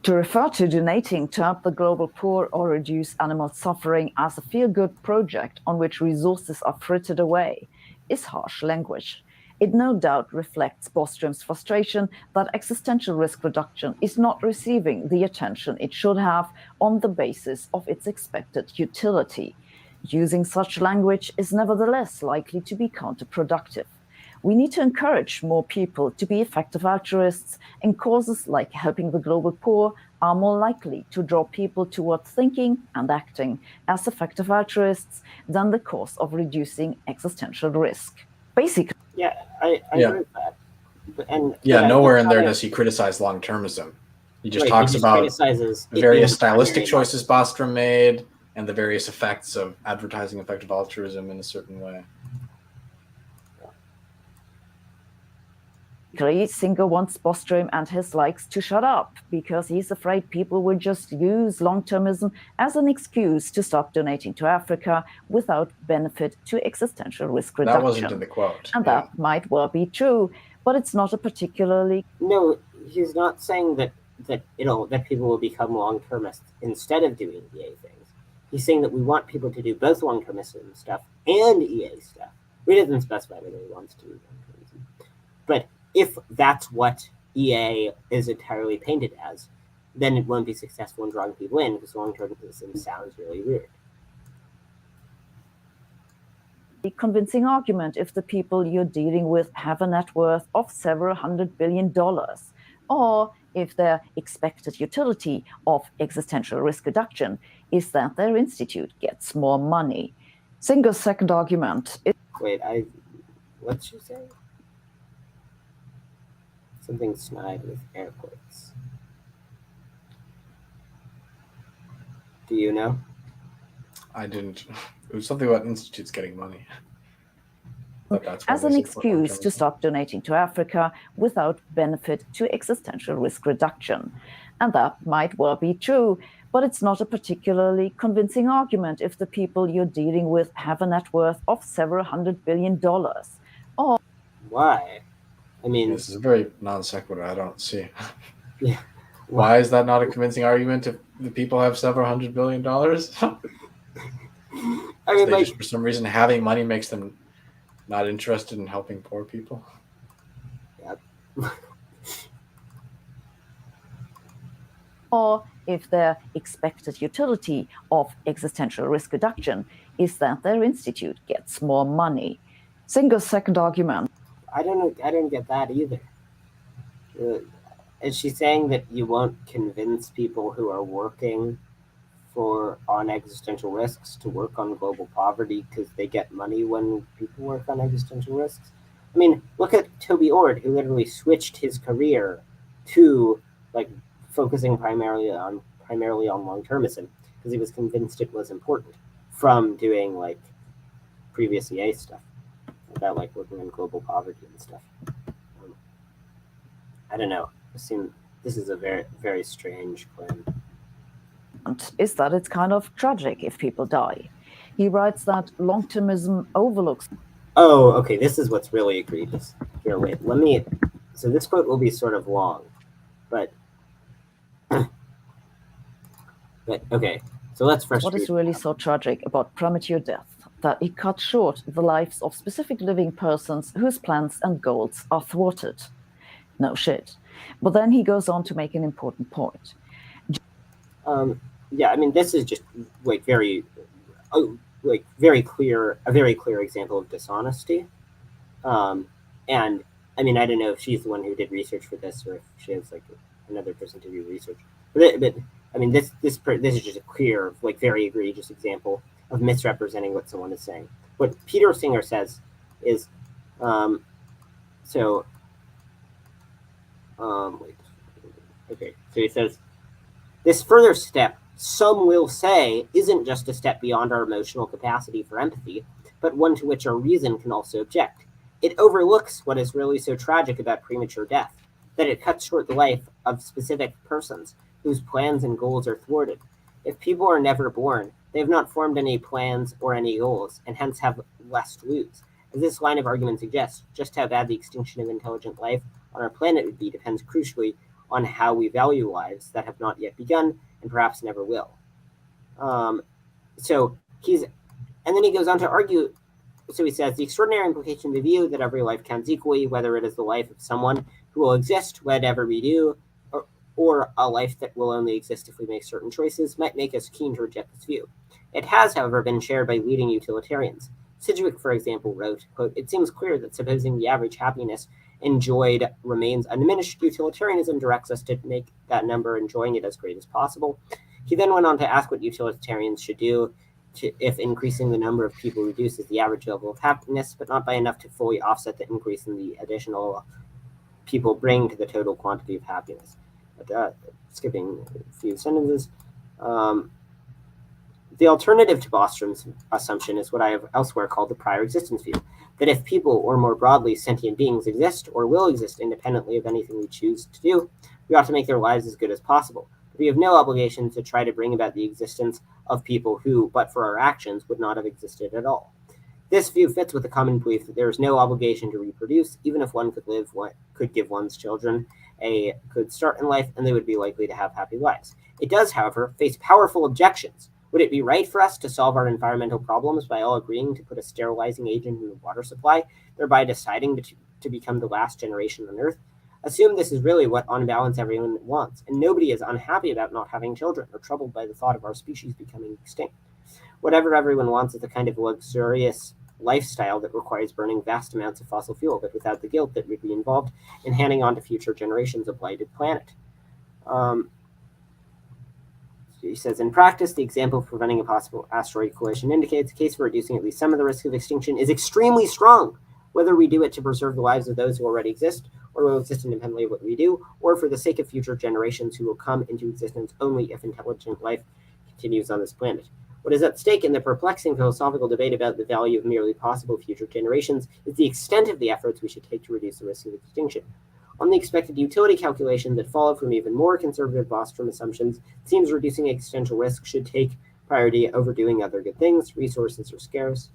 to refer to donating to help the global poor or reduce animal suffering as a feel-good project on which resources are frittered away is harsh language. It no doubt reflects Bostrom's frustration that existential risk reduction is not receiving the attention it should have on the basis of its expected utility. Using such language is nevertheless likely to be counterproductive. We need to encourage more people to be effective altruists, and causes like helping the global poor are more likely to draw people toward thinking and acting as effective altruists than the cause of reducing existential risk. Basically, Yeah, I agree with that. Nowhere in there does he criticize long-termism. He just talks about the various stylistic choices Bostrom made and the various effects of advertising effective altruism in a certain way. Singer wants Bostrom and his likes to shut up because he's afraid people will just use long-termism as an excuse to stop donating to Africa without benefit to existential risk reduction. That wasn't in the quote. And that might well be true, but it's not a particularly... No, he's not saying that people will become long-termists instead of doing EA things. He's saying that we want people to do both long-termism stuff and EA stuff. We didn't specify whether he wants to do long-termism. But if that's what EA is entirely painted as, then it won't be successful in drawing people in because long-termism sounds really weird. Convincing argument if the people you're dealing with have a net worth of several $100 billion, or if their expected utility of existential risk reduction is that their institute gets more money. Singer's second argument is... Wait, what'd you say? Something snide with air quotes. Do you know? I didn't. It was something about institutes getting money. As an excuse to stop donating to Africa without benefit to existential risk reduction. And that might well be true, but it's not a particularly convincing argument if the people you're dealing with have a net worth of several $100 billion. Or... Why? I mean... This is a very non sequitur, I don't see. Yeah. Why is that not a convincing argument if the people have several $100 billion? I mean, just, for some reason, having money makes them not interested in helping poor people. Yep. Or if their expected utility of existential risk reduction is that their institute gets more money. Singer's second argument. I don't get that either. Is she saying that you won't convince people who are working on existential risks to work on global poverty because they get money when people work on existential risks? I mean, look at Toby Ord, who literally switched his career to focusing primarily on long-termism because he was convinced it was important from doing previous EA stuff about working on global poverty and stuff. I don't know. This is a very, very strange claim. Is that it's kind of tragic if people die. He writes that long-termism overlooks... Oh, okay, this is what's really egregious. Here, wait, so this quote will be sort of long, but okay, so let's first... What is really so tragic about premature death, that it cuts short the lives of specific living persons whose plans and goals are thwarted. No shit. But then he goes on to make an important point. Yeah, I mean, this is just like very clear, a very clear example of dishonesty. And I mean, I don't know if she's the one who did research for this or if she has like another person to do research. But I mean, this is just a clear, like very egregious example of misrepresenting what someone is saying. What Peter Singer says is, okay, so he says, this further step, some will say, isn't just a step beyond our emotional capacity for empathy, but one to which our reason can also object. It overlooks what is really so tragic about premature death, that it cuts short the life of specific persons whose plans and goals are thwarted. If people are never born, they have not formed any plans or any goals, and hence have less to lose. As this line of argument suggests, just how bad the extinction of intelligent life on our planet would be depends crucially on how we value lives that have not yet begun and perhaps never will. And then he goes on to argue. So he says, the extraordinary implication of the view that every life counts equally, whether it is the life of someone who will exist whatever we do, or a life that will only exist if we make certain choices, might make us keen to reject this view. It has, however, been shared by leading utilitarians. Sidgwick, for example, wrote, quote, it seems clear that supposing the average happiness enjoyed remains undiminished, utilitarianism directs us to make that number enjoying it as great as possible. He then went on to ask what utilitarians should do if increasing the number of people reduces the average level of happiness, but not by enough to fully offset the increase in the additional people bring to the total quantity of happiness. But, skipping a few sentences. The alternative to Bostrom's assumption is what I have elsewhere called the prior existence view, that if people, or more broadly, sentient beings exist or will exist independently of anything we choose to do, we ought to make their lives as good as possible. But we have no obligation to try to bring about the existence of people who, but for our actions, would not have existed at all. This view fits with the common belief that there is no obligation to reproduce, even if one could give one's children a good start in life, and they would be likely to have happy lives. It does, however, face powerful objections. Would it be right for us to solve our environmental problems by all agreeing to put a sterilizing agent in the water supply, thereby deciding to become the last generation on Earth? Assume this is really what, on balance, everyone wants, and nobody is unhappy about not having children or troubled by the thought of our species becoming extinct. Whatever everyone wants is a kind of luxurious lifestyle that requires burning vast amounts of fossil fuel, but without the guilt that would be involved in handing on to future generations a blighted planet. He says, in practice, the example of preventing a possible asteroid collision indicates a case for reducing at least some of the risk of extinction is extremely strong, whether we do it to preserve the lives of those who already exist, or will exist independently of what we do, or for the sake of future generations who will come into existence only if intelligent life continues on this planet. What is at stake in the perplexing philosophical debate about the value of merely possible future generations is the extent of the efforts we should take to reduce the risk of extinction. On the expected utility calculation that follow from even more conservative Bostrom assumptions, it seems reducing existential risk should take priority over doing other good things. Resources are scarce.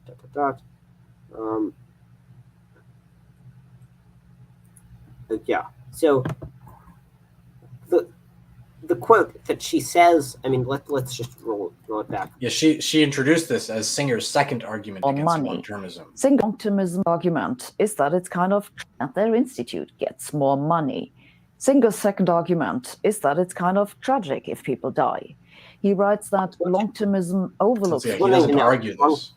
Yeah. So the quote that she says, I mean, let's just roll it back. Yeah, she introduced this as Singer's second argument On against money. long-termism. Singer's long-termism argument is that it's kind of that their institute gets more money. Singer's second argument is that it's kind of tragic if people die. He writes that long-termism overlooks... Yeah, he doesn't argue this.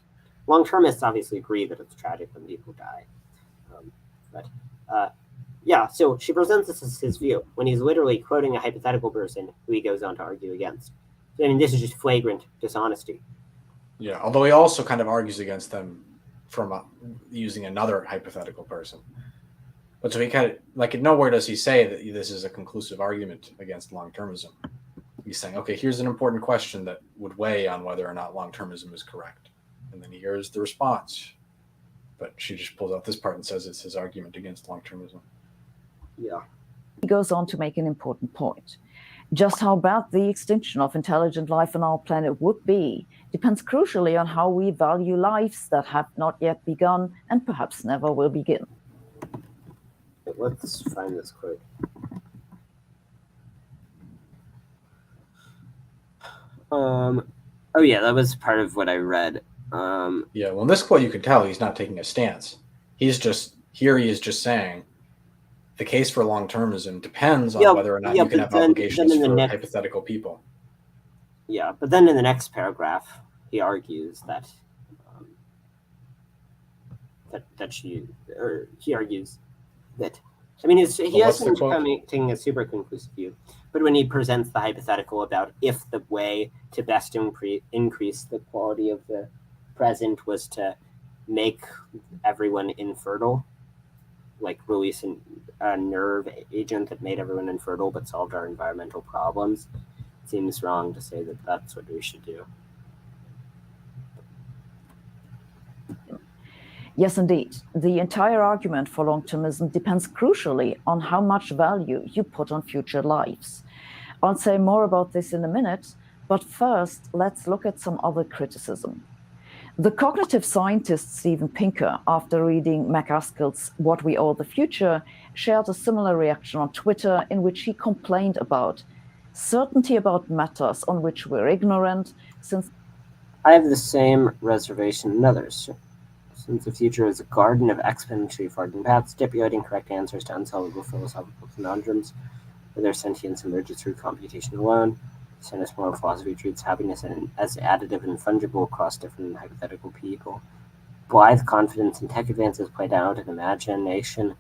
Long-termists obviously agree that it's tragic when people die. Yeah, so she presents this as his view when he's literally quoting a hypothetical person who he goes on to argue against. I mean, this is just flagrant dishonesty. Yeah, although he also kind of argues against them from using another hypothetical person. But so he kind of, like, nowhere does he say that this is a conclusive argument against long-termism. He's saying, okay, here's an important question that would weigh on whether or not long-termism is correct. And then here's the response. But she just pulls out this part and says it's his argument against long-termism. Yeah. He goes on to make an important point. Just how bad the extinction of intelligent life on our planet would be depends crucially on how we value lives that have not yet begun and perhaps never will begin. Let's find this quote. Oh yeah, that was part of what I read. Yeah, well, in this quote, you can tell he's not taking a stance. He is just saying the case for long-termism depends on whether or not you can have obligations for hypothetical people. Yeah, but then in the next paragraph, he argues that he argues that, I mean, he hasn't taking a super conclusive view, but when he presents the hypothetical about if the way to best increase the quality of the present was to make everyone infertile, like release a nerve agent that made everyone infertile but solved our environmental problems, it seems wrong to say that that's what we should do. Yes, indeed. The entire argument for long-termism depends crucially on how much value you put on future lives. I'll say more about this in a minute, but first, let's look at some other criticism. The cognitive scientist Steven Pinker, after reading MacAskill's What We Owe the Future, shared a similar reaction on Twitter in which he complained about certainty about matters on which we're ignorant, since I have the same reservation in others. Since the future is a garden of exponentially farthing paths, stipulating correct answers to unsolvable philosophical conundrums, where their sentience emerges through computation alone. Scientist moral philosophy treats happiness as additive and fungible across different hypothetical people. Blithe confidence in tech advances played out an imagination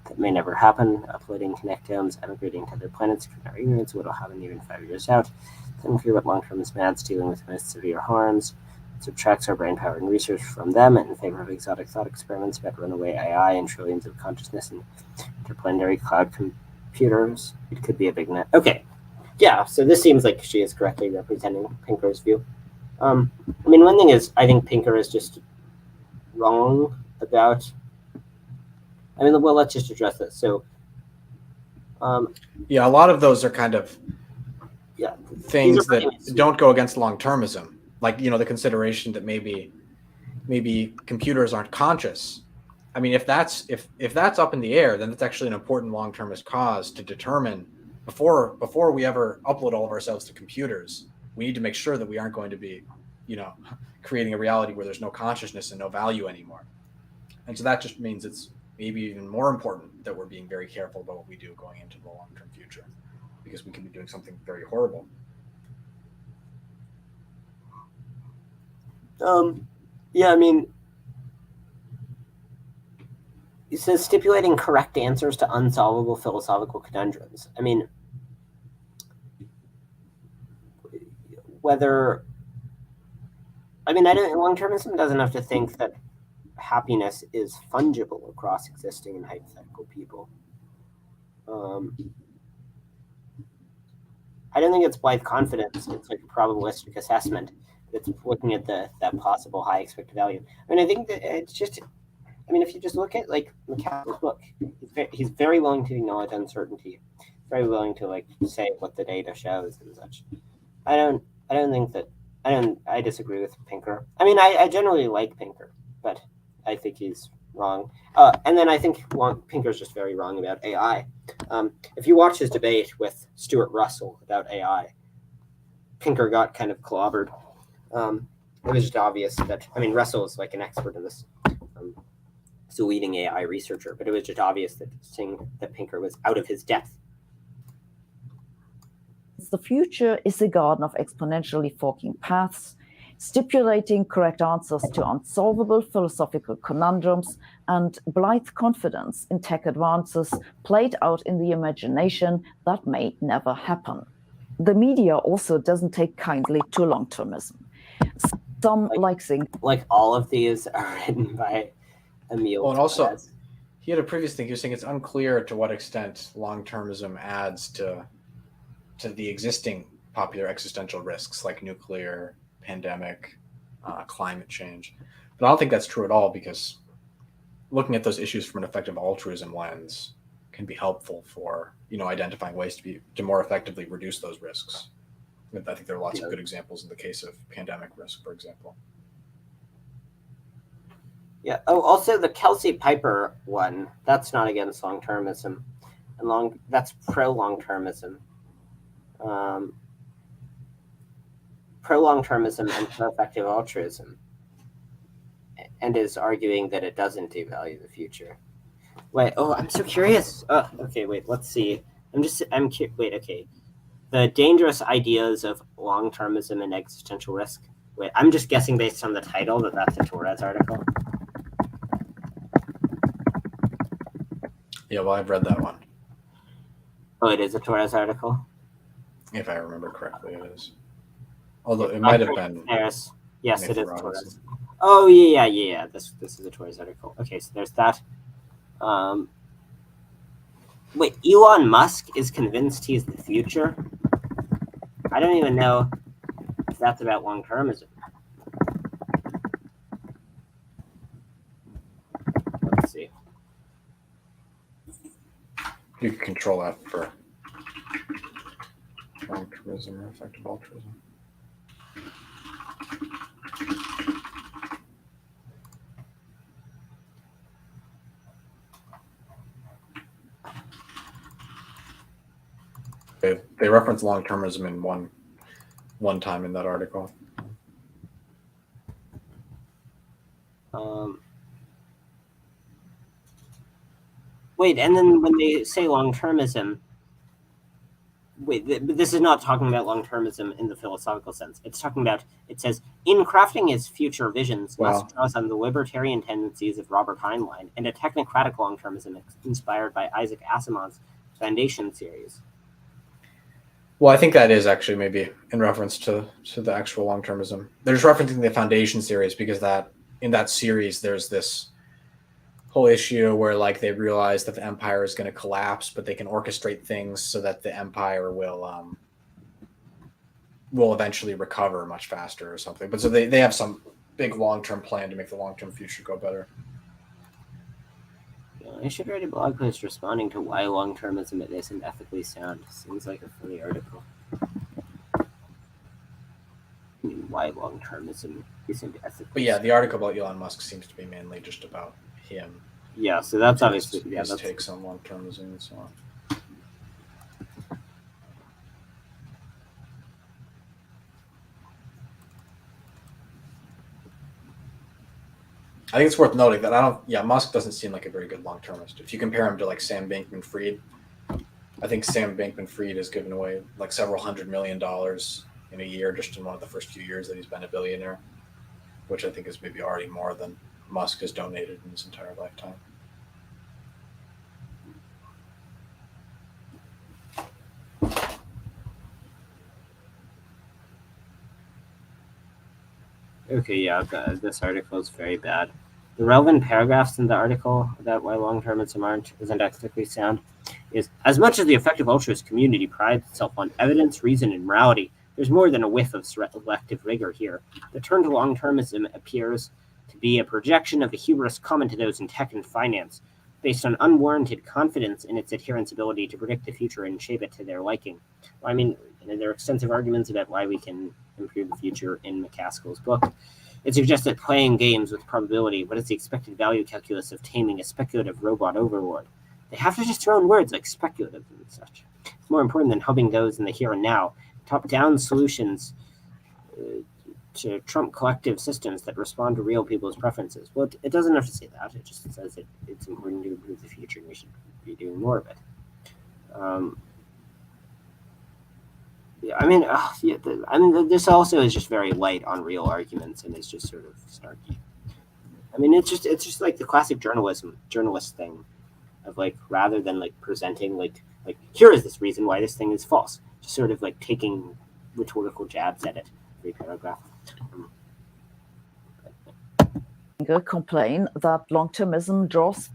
that may never happen, uploading connectomes, emigrating to other planets, our ignorance what'll happen even 5 years out. It's unclear what long-termism adds, dealing with the most severe harms. Subtracts our brain power and research from them in favor of exotic thought experiments about runaway AI and trillions of consciousness and interplanetary cloud computers. It could be a big net. Okay, yeah, so this seems like she is correctly representing Pinker's view. I mean, one thing is, I think Pinker is just wrong about, I mean, well, let's just address this. So, yeah, a lot of those are kind of things that don't go against long-termism. Like, you know, the consideration that maybe computers aren't conscious. I mean, if that's up in the air, then it's actually an important long-termist cause to determine before we ever upload all of ourselves to computers. We need to make sure that we aren't going to be, you know, creating a reality where there's no consciousness and no value anymore. And so that just means it's maybe even more important that we're being very careful about what we do going into the long-term future, because we can be doing something very horrible. Yeah, I mean, it says stipulating correct answers to unsolvable philosophical conundrums. I mean, long-termism doesn't have to think that happiness is fungible across existing and hypothetical people. I don't think it's blithe confidence. It's like a probabilistic assessment that's looking at that possible high expected value. I mean, I think that it's just, I mean, if you just look at like McCall's book, he's very willing to acknowledge uncertainty, very willing to like say what the data shows and such. I disagree with Pinker. I mean, I generally like Pinker, but I think he's wrong. And then I think Pinker's just very wrong about AI. If you watch his debate with Stuart Russell about AI, Pinker got kind of clobbered. It was just obvious that, I mean, Russell is like an expert in this. He's a leading AI researcher, but it was just obvious that saying that Pinker was out of his depth. The future is a garden of exponentially forking paths, stipulating correct answers to unsolvable philosophical conundrums, and blithe confidence in tech advances played out in the imagination that may never happen. The media also doesn't take kindly to long-termism. Some like all of these are written by Emil. Well, and also, he had a previous thing. He was saying it's unclear to what extent long-termism adds to the existing popular existential risks like nuclear, pandemic, climate change. But I don't think that's true at all, because looking at those issues from an effective altruism lens can be helpful for, you know, identifying ways to more effectively reduce those risks. I think there are lots of good examples in the case of pandemic risk, for example. Yeah. Oh, also the Kelsey Piper one, that's not against long-termism. And that's pro-long-termism. Pro-long-termism and pro-effective altruism. and is arguing that it doesn't devalue the future. Wait, oh, I'm so curious. Oh, okay, wait, let's see. Wait, okay. The dangerous ideas of long-termism and existential risk. Wait, I'm just guessing based on the title that that's a Torres article. Yeah, well, I've read that one. Oh, it is a Torres article? If I remember correctly, it is. Although it might have been. Yes, it is Robinson. Torres. Oh, yeah. This is a Torres article. Okay, so there's that. Wait, Elon Musk is convinced he's the future? I don't even know if that's about long-termism. Let's see. You can control that for long-termism or effective altruism. They reference long-termism in one time in that article. Wait, and then when they say long-termism, this is not talking about long-termism in the philosophical sense. It's talking about, it says, in crafting his future visions, Musk draws on the libertarian tendencies of Robert Heinlein and a technocratic long-termism inspired by Isaac Asimov's Foundation series. Well, I think that is actually maybe in reference to the actual long-termism. They're just referencing the Foundation series because that in that series there's this whole issue where like they realize that the empire is going to collapse, but they can orchestrate things so that the empire will eventually recover much faster or something. But so they have some big long-term plan to make the long-term future go better. I should write a blog post responding to why long-termism isn't ethically sound. Seems like a funny article. I mean, why long-termism isn't ethically But yeah, sound. the article about Elon Musk seems to be mainly just about him. Yeah, so that's obviously his takes on long-termism and so on. I think it's worth noting that Musk doesn't seem like a very good long-termist. If you compare him to like Sam Bankman-Fried, I think Sam Bankman-Fried has given away like several $100 million in a year just in one of the first few years that he's been a billionaire, which I think is maybe already more than Musk has donated in his entire lifetime. Okay, yeah, this article is very bad. The relevant paragraphs in the article about why long-termism isn't ethically sound is, as much as the effective altruist community prides itself on evidence, reason, and morality, there's more than a whiff of selective rigor here. The turn to long-termism appears to be a projection of the hubris common to those in tech and finance, based on unwarranted confidence in its adherents' ability to predict the future and shape it to their liking. Well, I mean, there are extensive arguments about why we can improve the future in McCaskill's book. It suggests that playing games with probability, what is the expected value calculus of taming a speculative robot overlord? They have to just throw in words like speculative and such. It's more important than helping those in the here and now. Top-down solutions to trump collective systems that respond to real people's preferences. Well, it doesn't have to say that. It just says it's important to improve the future and we should be doing more of it. This also is just very light on real arguments and is just sort of snarky. I mean, it's just like the classic journalist thing of like, rather than like presenting like here is this reason why this thing is false, just sort of like taking rhetorical jabs at it every paragraph. Complain that long-termism draws.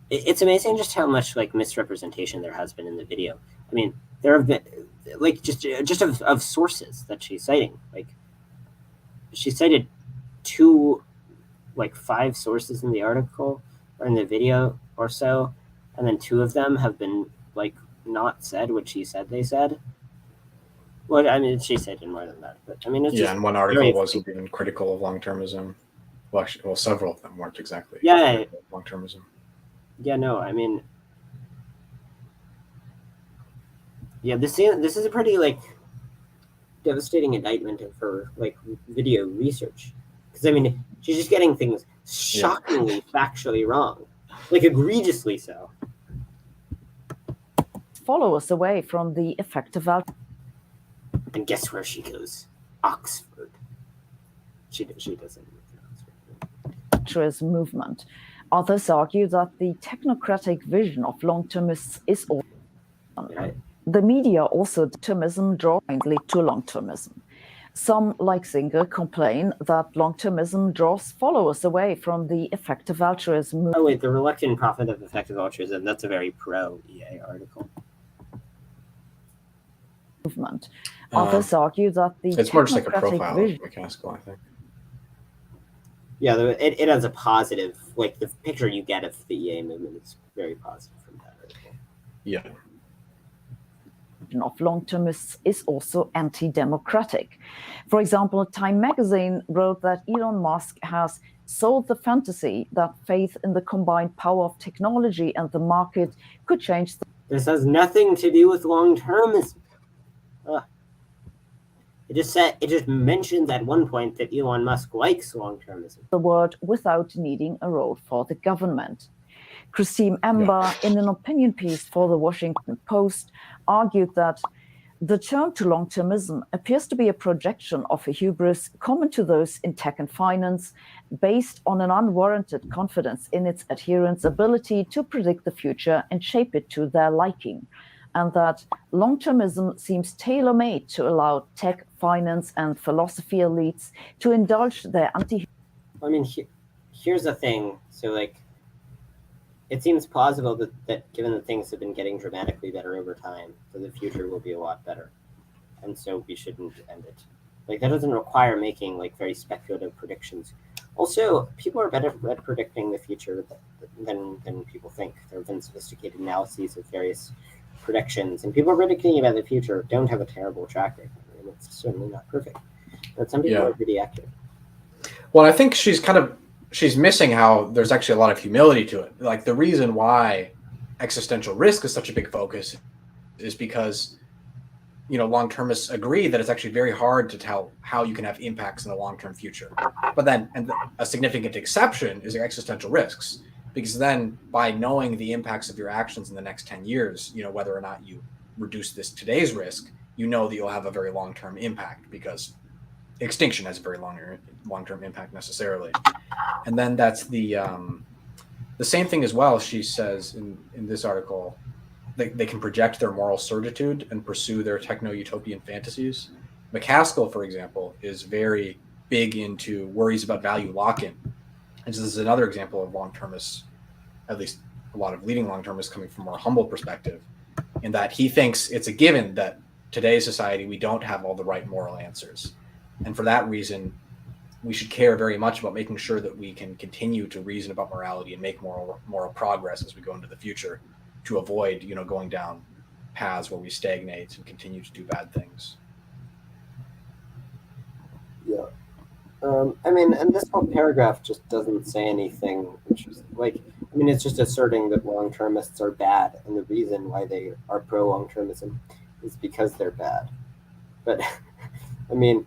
It's amazing just how much like misrepresentation there has been in the video. I mean, there have been like just of sources that she's citing. Like she cited 5 sources in the article or in the video or so, and then 2 of them have been like not said what she said they said. Well, I mean, she said more than that, but I mean, it's just and one article wasn't even critical of long-termism. Well, actually, several of them weren't exactly long-termism. Yeah, no, I mean, yeah, this is a pretty like devastating indictment of her like video research, because I mean, she's just getting things shockingly factually wrong, like egregiously so. Follow us away from the effective And guess where she goes? Oxford. She doesn't. altruism movement. Others argue that the technocratic vision of long-termists is also Yeah. the media also termism drawing lead to long-termism. Some, like Singer, complain that long-termism draws followers away from the effective altruism Oh wait, the reluctant prophet of effective altruism. That's a very pro-EA article. movement. Others argue that the It's more just like a technocratic profile vision of McCaskill, I think. Yeah, it has a positive, like the picture you get of the EA movement is very positive from that article. Yeah. of long-termists is also anti-democratic. For example, Time magazine wrote that Elon Musk has sold the fantasy that faith in the combined power of technology and the market could change This has nothing to do with long-termism. It just mentions at one point that Elon Musk likes long-termism. the world without needing a role for the government. Christine Ember, in an opinion piece for the Washington Post, argued that the turn to long-termism appears to be a projection of a hubris common to those in tech and finance, based on an unwarranted confidence in its adherents' ability to predict the future and shape it to their liking, and that long-termism seems tailor-made to allow tech, finance, and philosophy elites to indulge their I mean, here's the thing. So, like, it seems plausible that given that things have been getting dramatically better over time, that the future will be a lot better. And so we shouldn't end it. Like, that doesn't require making, like, very speculative predictions. Also, people are better at predicting the future than people think. There have been sophisticated analyses of various predictions, and people predicting about the future don't have a terrible track record. I mean, it's certainly not perfect, but some people are pretty accurate. Well, I think she's missing how there's actually a lot of humility to it. Like, the reason why existential risk is such a big focus is because, you know, long-termists agree that it's actually very hard to tell how you can have impacts in the long-term future. But then, and a significant exception is your existential risks, because then by knowing the impacts of your actions in the next 10 years, you know, whether or not you reduce today's risk, you know that you'll have a very long-term impact, because extinction has a very long-term impact necessarily. And then that's the same thing as well. She says in this article, they can project their moral certitude and pursue their techno-utopian fantasies. McCaskill, for example, is very big into worries about value lock-in. And so this is another example of long-termists, at least a lot of leading long-termists coming from a more humble perspective, in that he thinks it's a given that today's society, we don't have all the right moral answers. And for that reason, we should care very much about making sure that we can continue to reason about morality and make moral progress as we go into the future, to avoid, you know, going down paths where we stagnate and continue to do bad things. Yeah. I mean, and this whole paragraph just doesn't say anything interesting. Like, I mean, it's just asserting that long-termists are bad, and the reason why they are pro-long-termism is because they're bad. But, I mean,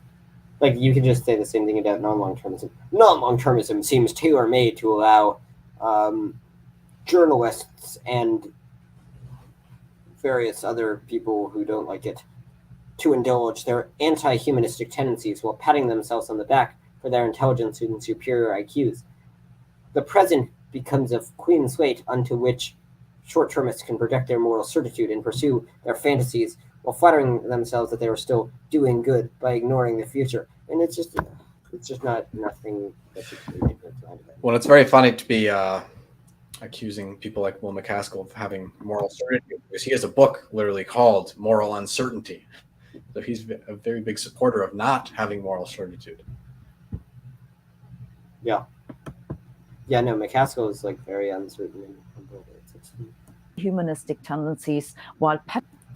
like, you can just say the same thing about non-long-termism. Non-long-termism seems tailor-made to allow journalists and various other people who don't like it to indulge their anti-humanistic tendencies while patting themselves on the back for their intelligence and superior IQs. The present becomes a clean slate unto which short-termists can project their moral certitude and pursue their fantasies while flattering themselves that they are still doing good by ignoring the future. And it's just nothing that should be made of it. Well, it's very funny to be accusing people like Will McCaskill of having moral certitude, because he has a book literally called Moral Uncertainty. So he's a very big supporter of not having moral certitude. Yeah. Yeah, no, McCaskill is like very uncertain and humble. humanistic tendencies, while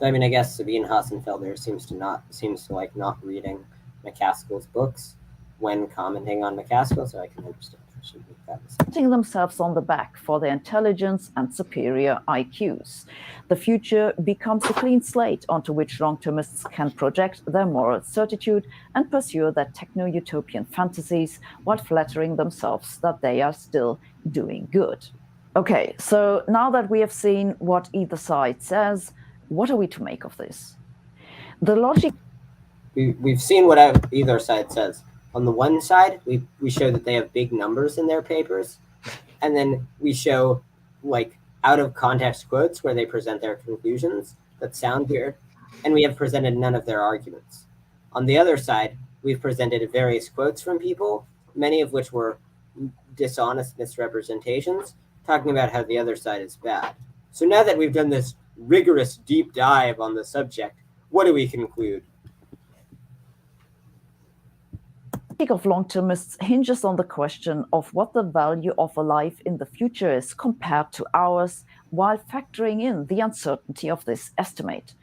I mean, I guess Sabine Hossenfelder seems to like not reading McCaskill's books when commenting on McCaskill, so I can understand. should make that mistake. patting themselves on the back for their intelligence and superior IQs. The future becomes a clean slate onto which long-termists can project their moral certitude and pursue their techno-utopian fantasies while flattering themselves that they are still doing good. Okay, so now that we have seen what either side says, what are we to make of this? The logic... We've seen what either side says. On the one side, we show that they have big numbers in their papers, and then we show like out of context quotes where they present their conclusions that sound weird, and we have presented none of their arguments. On the other side, we've presented various quotes from people, many of which were dishonest misrepresentations, talking about how the other side is bad. So now that we've done this rigorous deep dive on the subject, what do we conclude? of long-termists hinges on the question of what the value of a life in the future is compared to ours, while factoring in the uncertainty of this estimate.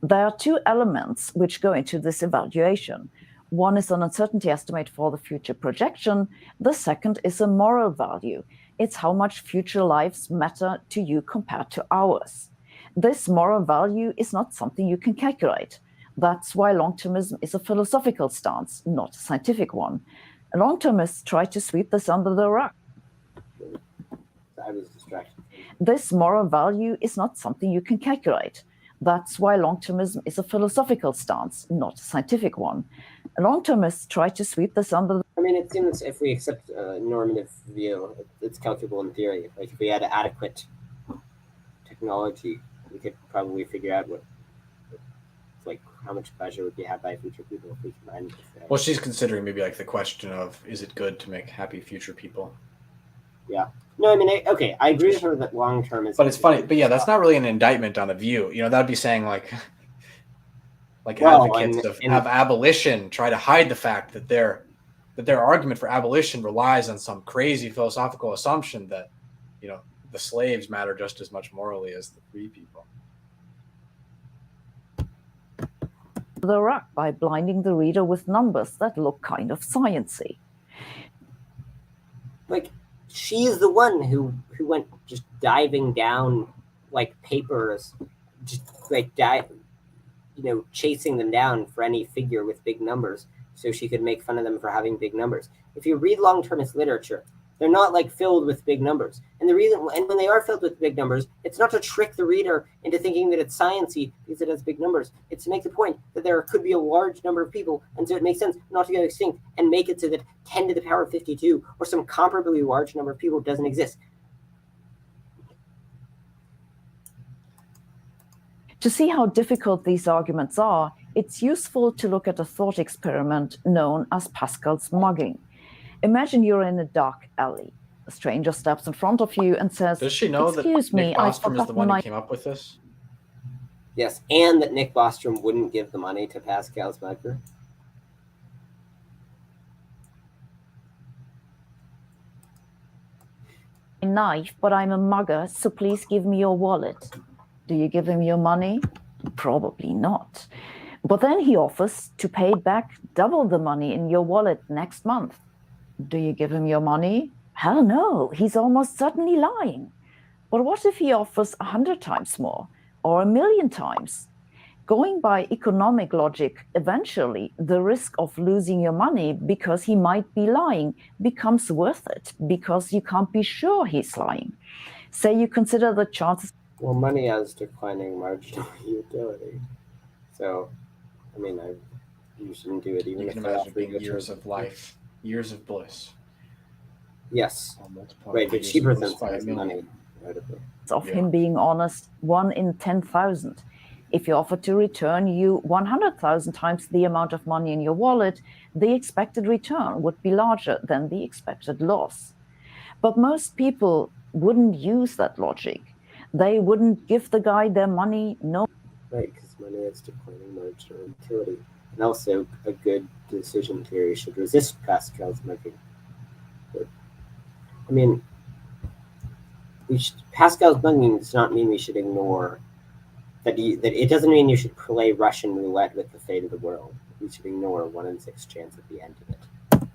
There are two elements which go into this evaluation. One is an uncertainty estimate for the future projection. The second is a moral value. It's how much future lives matter to you compared to ours. This moral value is not something you can calculate. That's why long-termism is a philosophical stance, not a scientific one. Long-termists try to sweep this under the rug. I was distracted. This moral value is not something you can calculate. That's why long-termism is a philosophical stance, not a scientific one. Long-termists try to sweep this under the... I mean, it seems if we accept a normative view, it's calculable in theory. Like if we had adequate technology, we could probably figure out what, like, how much pleasure would be had by future people if we combined this. Well, she's considering maybe like the question of, is it good to make happy future people? Yeah. No, I mean, okay, I agree with her that long term is. But it's funny. But yeah, that's not really an indictment on a view. You know, that'd be saying like advocates of abolition try to hide the fact that their argument for abolition relies on some crazy philosophical assumption that, you know, the slaves matter just as much morally as the free people. The rug by blinding the reader with numbers that look kind of sciencey. Like, she's the one who went just diving down like papers, just like chasing them down for any figure with big numbers, so she could make fun of them for having big numbers. If you read long-termist literature, they're not like filled with big numbers. And the reason, and when they are filled with big numbers, it's not to trick the reader into thinking that it's sciencey because it has big numbers. It's to make the point that there could be a large number of people, and so it makes sense not to go extinct and make it so that 10 to the power of 52 or some comparably large number of people doesn't exist. To see how difficult these arguments are, it's useful to look at a thought experiment known as Pascal's mugging. Imagine you're in a dark alley. A stranger steps in front of you and says, "Does she know that Nick Bostrom is the one who came up with this?" Yes, and that Nick Bostrom wouldn't give the money to Pascal's mugger. Knife, but I'm a mugger, so please give me your wallet. Do you give him your money? Probably not. But then he offers to pay back double the money in your wallet next month. Do you give him your money? Hell no, he's almost certainly lying. But what if he offers 100 times more or 1,000,000 times? Going by economic logic, eventually the risk of losing your money because he might be lying becomes worth it because you can't be sure he's lying. Say you consider the chances. Well, money has declining marginal utility. So, I mean, you shouldn't do it even if you can imagine being years of life, years of bliss. Yes. Wait, but she presents as money. Of him being honest, 1 in 10,000. If you offer to return you 100,000 times the amount of money in your wallet, the expected return would be larger than the expected loss. But most people wouldn't use that logic. They wouldn't give the guy their money. No. Right, because money has declining marginal utility. And also, a good decision theory should resist Pascal's mugging. But, I mean, Pascal's mugging does not mean we should ignore that it doesn't mean you should play Russian roulette with the fate of the world. We should ignore a 1 in 6 chance at the end of it.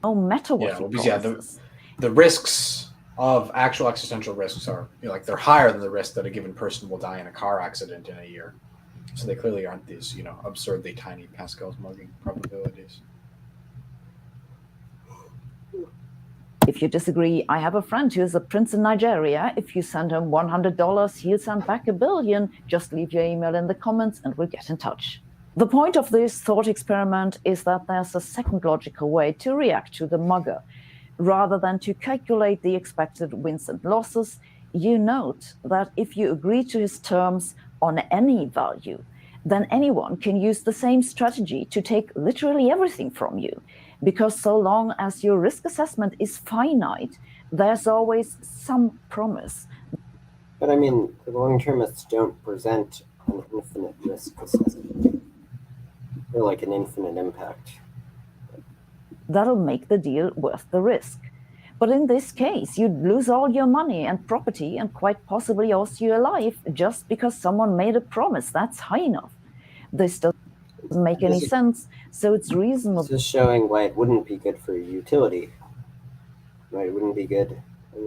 No matter what he promises. the risks of actual existential risks are, like, they're higher than the risk that a given person will die in a car accident in a year. So they clearly aren't these, absurdly tiny Pascal's mugging probabilities. If you disagree, I have a friend who is a prince in Nigeria. If you send him $100, he'll send back $1 billion. Just leave your email in the comments and we'll get in touch. The point of this thought experiment is that there's a second logical way to react to the mugger. Rather than to calculate the expected wins and losses, you note that if you agree to his terms on any value, then anyone can use the same strategy to take literally everything from you. Because so long as your risk assessment is finite, there's always some promise. But I mean, the long-termists don't present an infinite risk assessment. Or like an infinite impact. That'll make the deal worth the risk. But in this case, you'd lose all your money and property and quite possibly also your life just because someone made a promise that's high enough. This doesn't make any sense, so it's reasonable. This is showing why it wouldn't be good for utility. Why it wouldn't be good. I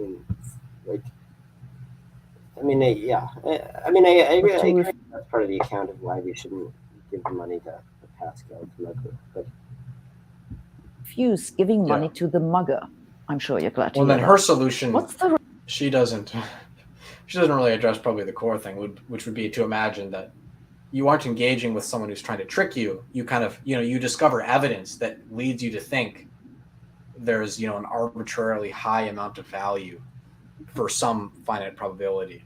agree that's part of the account of why we shouldn't give the money to Pascal to mugger. But refuse giving money to the mugger. I'm sure you're glad to hear then that. her solution, What's the she doesn't really address probably the core thing, which would be to imagine that you aren't engaging with someone who's trying to trick you. You kind of, you discover evidence that leads you to think there's, an arbitrarily high amount of value for some finite probability.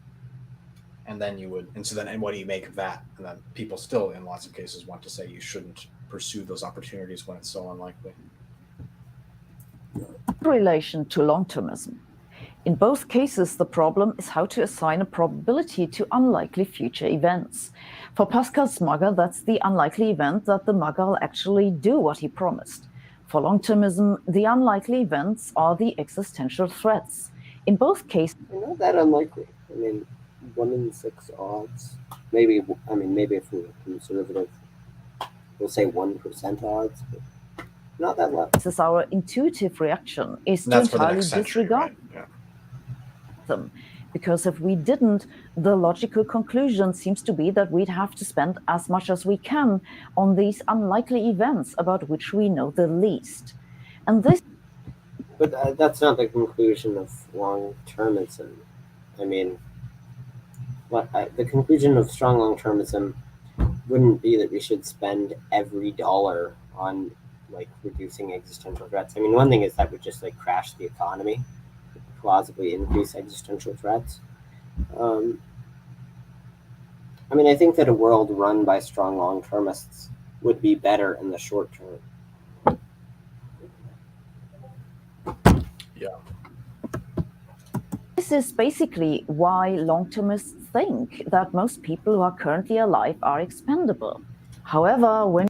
And then and what do you make of that? And then people still, in lots of cases, want to say you shouldn't pursue those opportunities when it's so unlikely. relation to long-termism? In both cases, the problem is how to assign a probability to unlikely future events. For Pascal's mugger, that's the unlikely event that the mugger will actually do what he promised. For long-termism, the unlikely events are the existential threats. In both cases, not that unlikely. I mean, 1 in 6 odds. Maybe if we're conservative, we'll say 1% odds, but not that low. this is our intuitive reaction is to That's for the entirely next century, disregard right? Yeah. them. Because if we didn't, the logical conclusion seems to be that we'd have to spend as much as we can on these unlikely events about which we know the least. And this. But that's not the conclusion of long-termism. I mean, the conclusion of strong long-termism wouldn't be that we should spend every dollar on reducing existential threats. I mean, one thing is that would just crash the economy, plausibly increase existential threats. I think that a world run by strong long-termists would be better in the short term. Yeah. This is basically why long-termists think that most people who are currently alive are expendable. However, when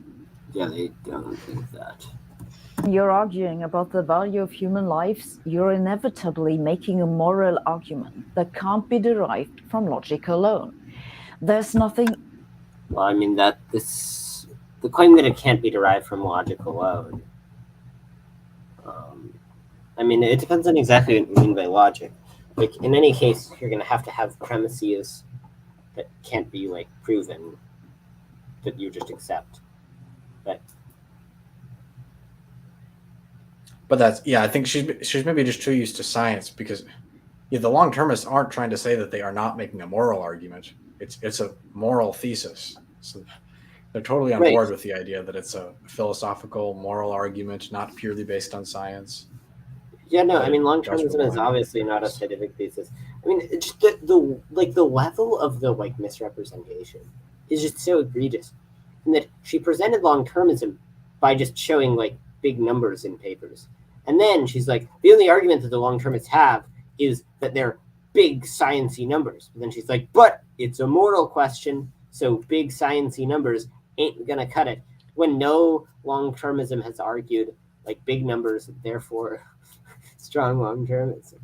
they don't think that. You're arguing about the value of human lives, you're inevitably making a moral argument that can't be derived from logic alone. There's nothing. Well, the claim that it can't be derived from logic alone. It depends on exactly what you mean by logic. In any case, you're going to have premises that can't be proven, that you just accept. But that's, I think she's maybe just too used to science, because the long-termists aren't trying to say that they are not making a moral argument. It's a moral thesis. So they're totally on board with the idea that it's a philosophical moral argument, not purely based on science. Yeah, no, long-termism is obviously not a scientific thesis. It's just the level of the misrepresentation is just so egregious. And that she presented long-termism by just showing big numbers in papers. And then she's like, the only argument that the long-termists have is that they're big sciencey numbers. But then she's like, but it's a moral question, so big sciencey numbers ain't gonna cut it. When no long-termism has argued big numbers, therefore strong long-termism.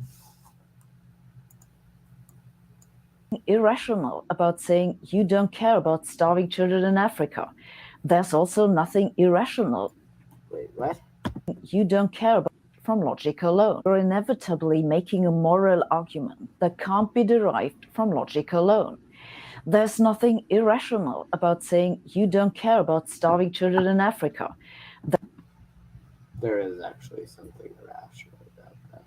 Irrational about saying you don't care about starving children in Africa. There's also nothing irrational. Wait, what? You don't care about from logic alone. You're inevitably making a moral argument that can't be derived from logic alone. There's nothing irrational about saying you don't care about starving children in Africa. There is actually something irrational about that.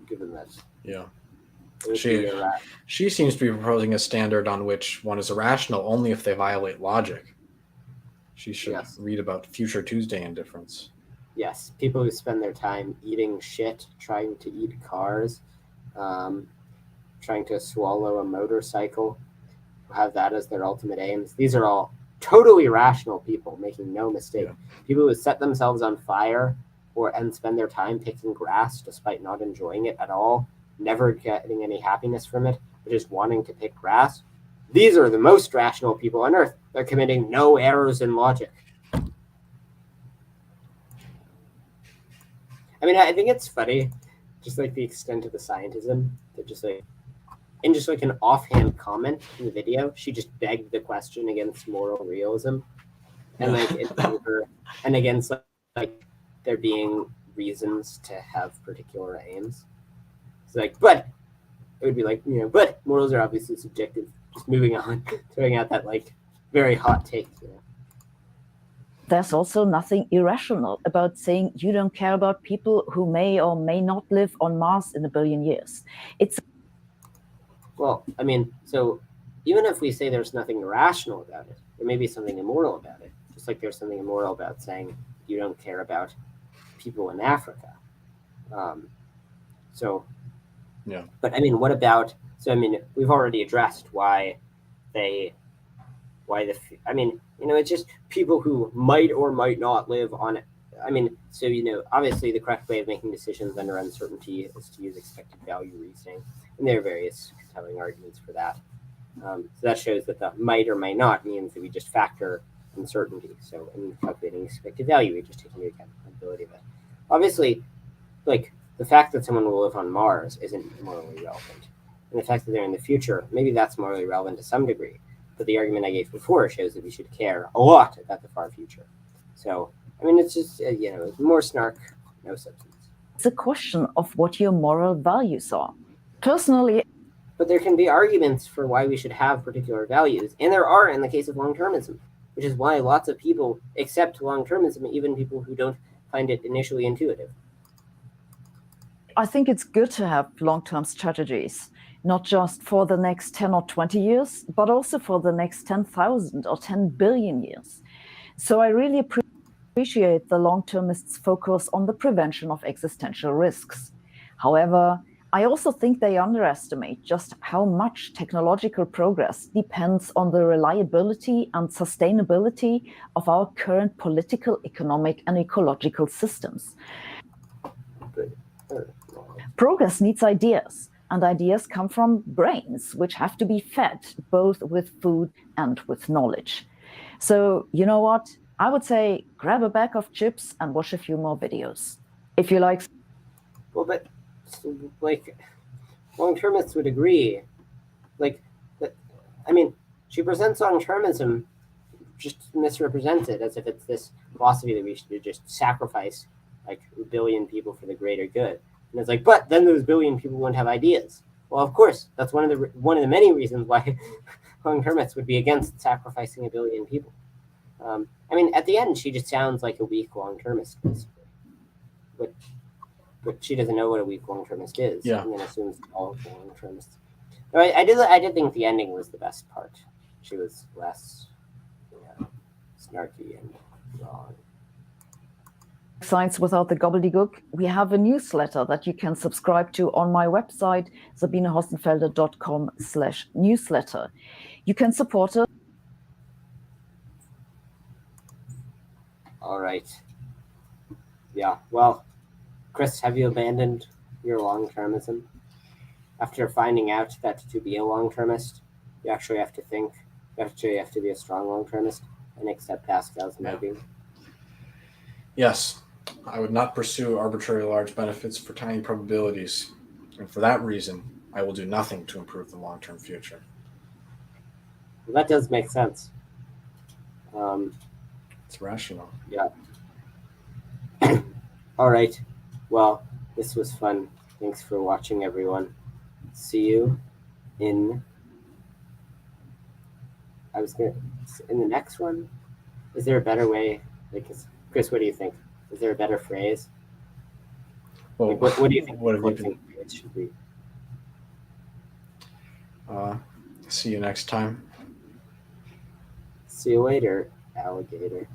Given that Yeah. it would be irrational. She seems to be proposing a standard on which one is irrational only if they violate logic. She should read about Future Tuesday indifference. Yes, people who spend their time eating shit, trying to eat cars, trying to swallow a motorcycle, who have that as their ultimate aims. These are all totally rational people, making no mistake. Yeah. People who set themselves on fire and spend their time picking grass despite not enjoying it at all, never getting any happiness from it, but just wanting to pick grass. These are the most rational people on earth. They're committing no errors in logic. I mean, I think it's funny, just like the extent of the scientism, that just like, in just like an offhand comment in the video, she just begged the question against moral realism, and like and against like there being reasons to have particular aims. It's like, but it would be like, but morals are obviously subjective. Just moving on, throwing out that like very hot take. There's also nothing irrational about saying you don't care about people who may or may not live on Mars in 1 billion years. Well, I mean, so even if we say there's nothing irrational about it, there may be something immoral about it. Just like there's something immoral about saying you don't care about people in Africa. Yeah. But I mean, what about? So I mean, we've already addressed why it's just people who might or might not live on it. I mean, so obviously the correct way of making decisions under uncertainty is to use expected value reasoning, and there are various compelling arguments for that. So that shows that the might or might not means that we just factor uncertainty. So in calculating expected value, we just take into account the probability of it. Obviously, like the fact that someone will live on Mars isn't morally relevant, and the fact that they're in the future, maybe that's morally relevant to some degree. But the argument I gave before shows that we should care a lot about the far future. So, I mean, it's just, more snark, no substance. It's a question of what your moral values are. Personally, but there can be arguments for why we should have particular values, and there are in the case of long-termism, which is why lots of people accept long-termism, even people who don't find it initially intuitive. I think it's good to have long-term strategies, not just for the next 10 or 20 years, but also for the next 10,000 or 10 billion years. So I really appreciate the long-termists' focus on the prevention of existential risks. However, I also think they underestimate just how much technological progress depends on the reliability and sustainability of our current political, economic, and ecological systems. Progress needs ideas, and ideas come from brains, which have to be fed both with food and with knowledge. So, you know what? I would say grab a bag of chips and watch a few more videos. If you like. Well, but like long-termists would agree. She presents long-termism just misrepresented as if it's this philosophy that we should just sacrifice like 1 billion people for the greater good. And it's like, but then those 1 billion people wouldn't have ideas. Well, of course, that's one of the many reasons why long-termists would be against sacrificing 1 billion people. At the end, she just sounds like a weak long-termist, basically. But she doesn't know what a weak long-termist is. Yeah. And then assumes all long-termists. No, I did think the ending was the best part. She was less snarky and wrong. Science without the gobbledygook, we have a newsletter that you can subscribe to on my website, sabinehossenfelder.com/newsletter. You can support us. All right. Yeah, well, Chris, have you abandoned your long-termism? After finding out that to be a long-termist, you actually have to think, you actually have to be a strong long-termist and accept Pascal's no-being. Yes, I would not pursue arbitrarily large benefits for tiny probabilities. And for that reason, I will do nothing to improve the long-term future. Well, that does make sense. It's rational. Yeah. All right. Well, this was fun. Thanks for watching, everyone. See you in. In the next one. Is there a better way? Chris, what do you think? Is there a better phrase? Well, What do you think what the have you closing phrase should be? See you next time. See you later, alligator.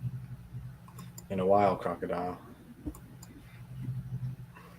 In a while, crocodile.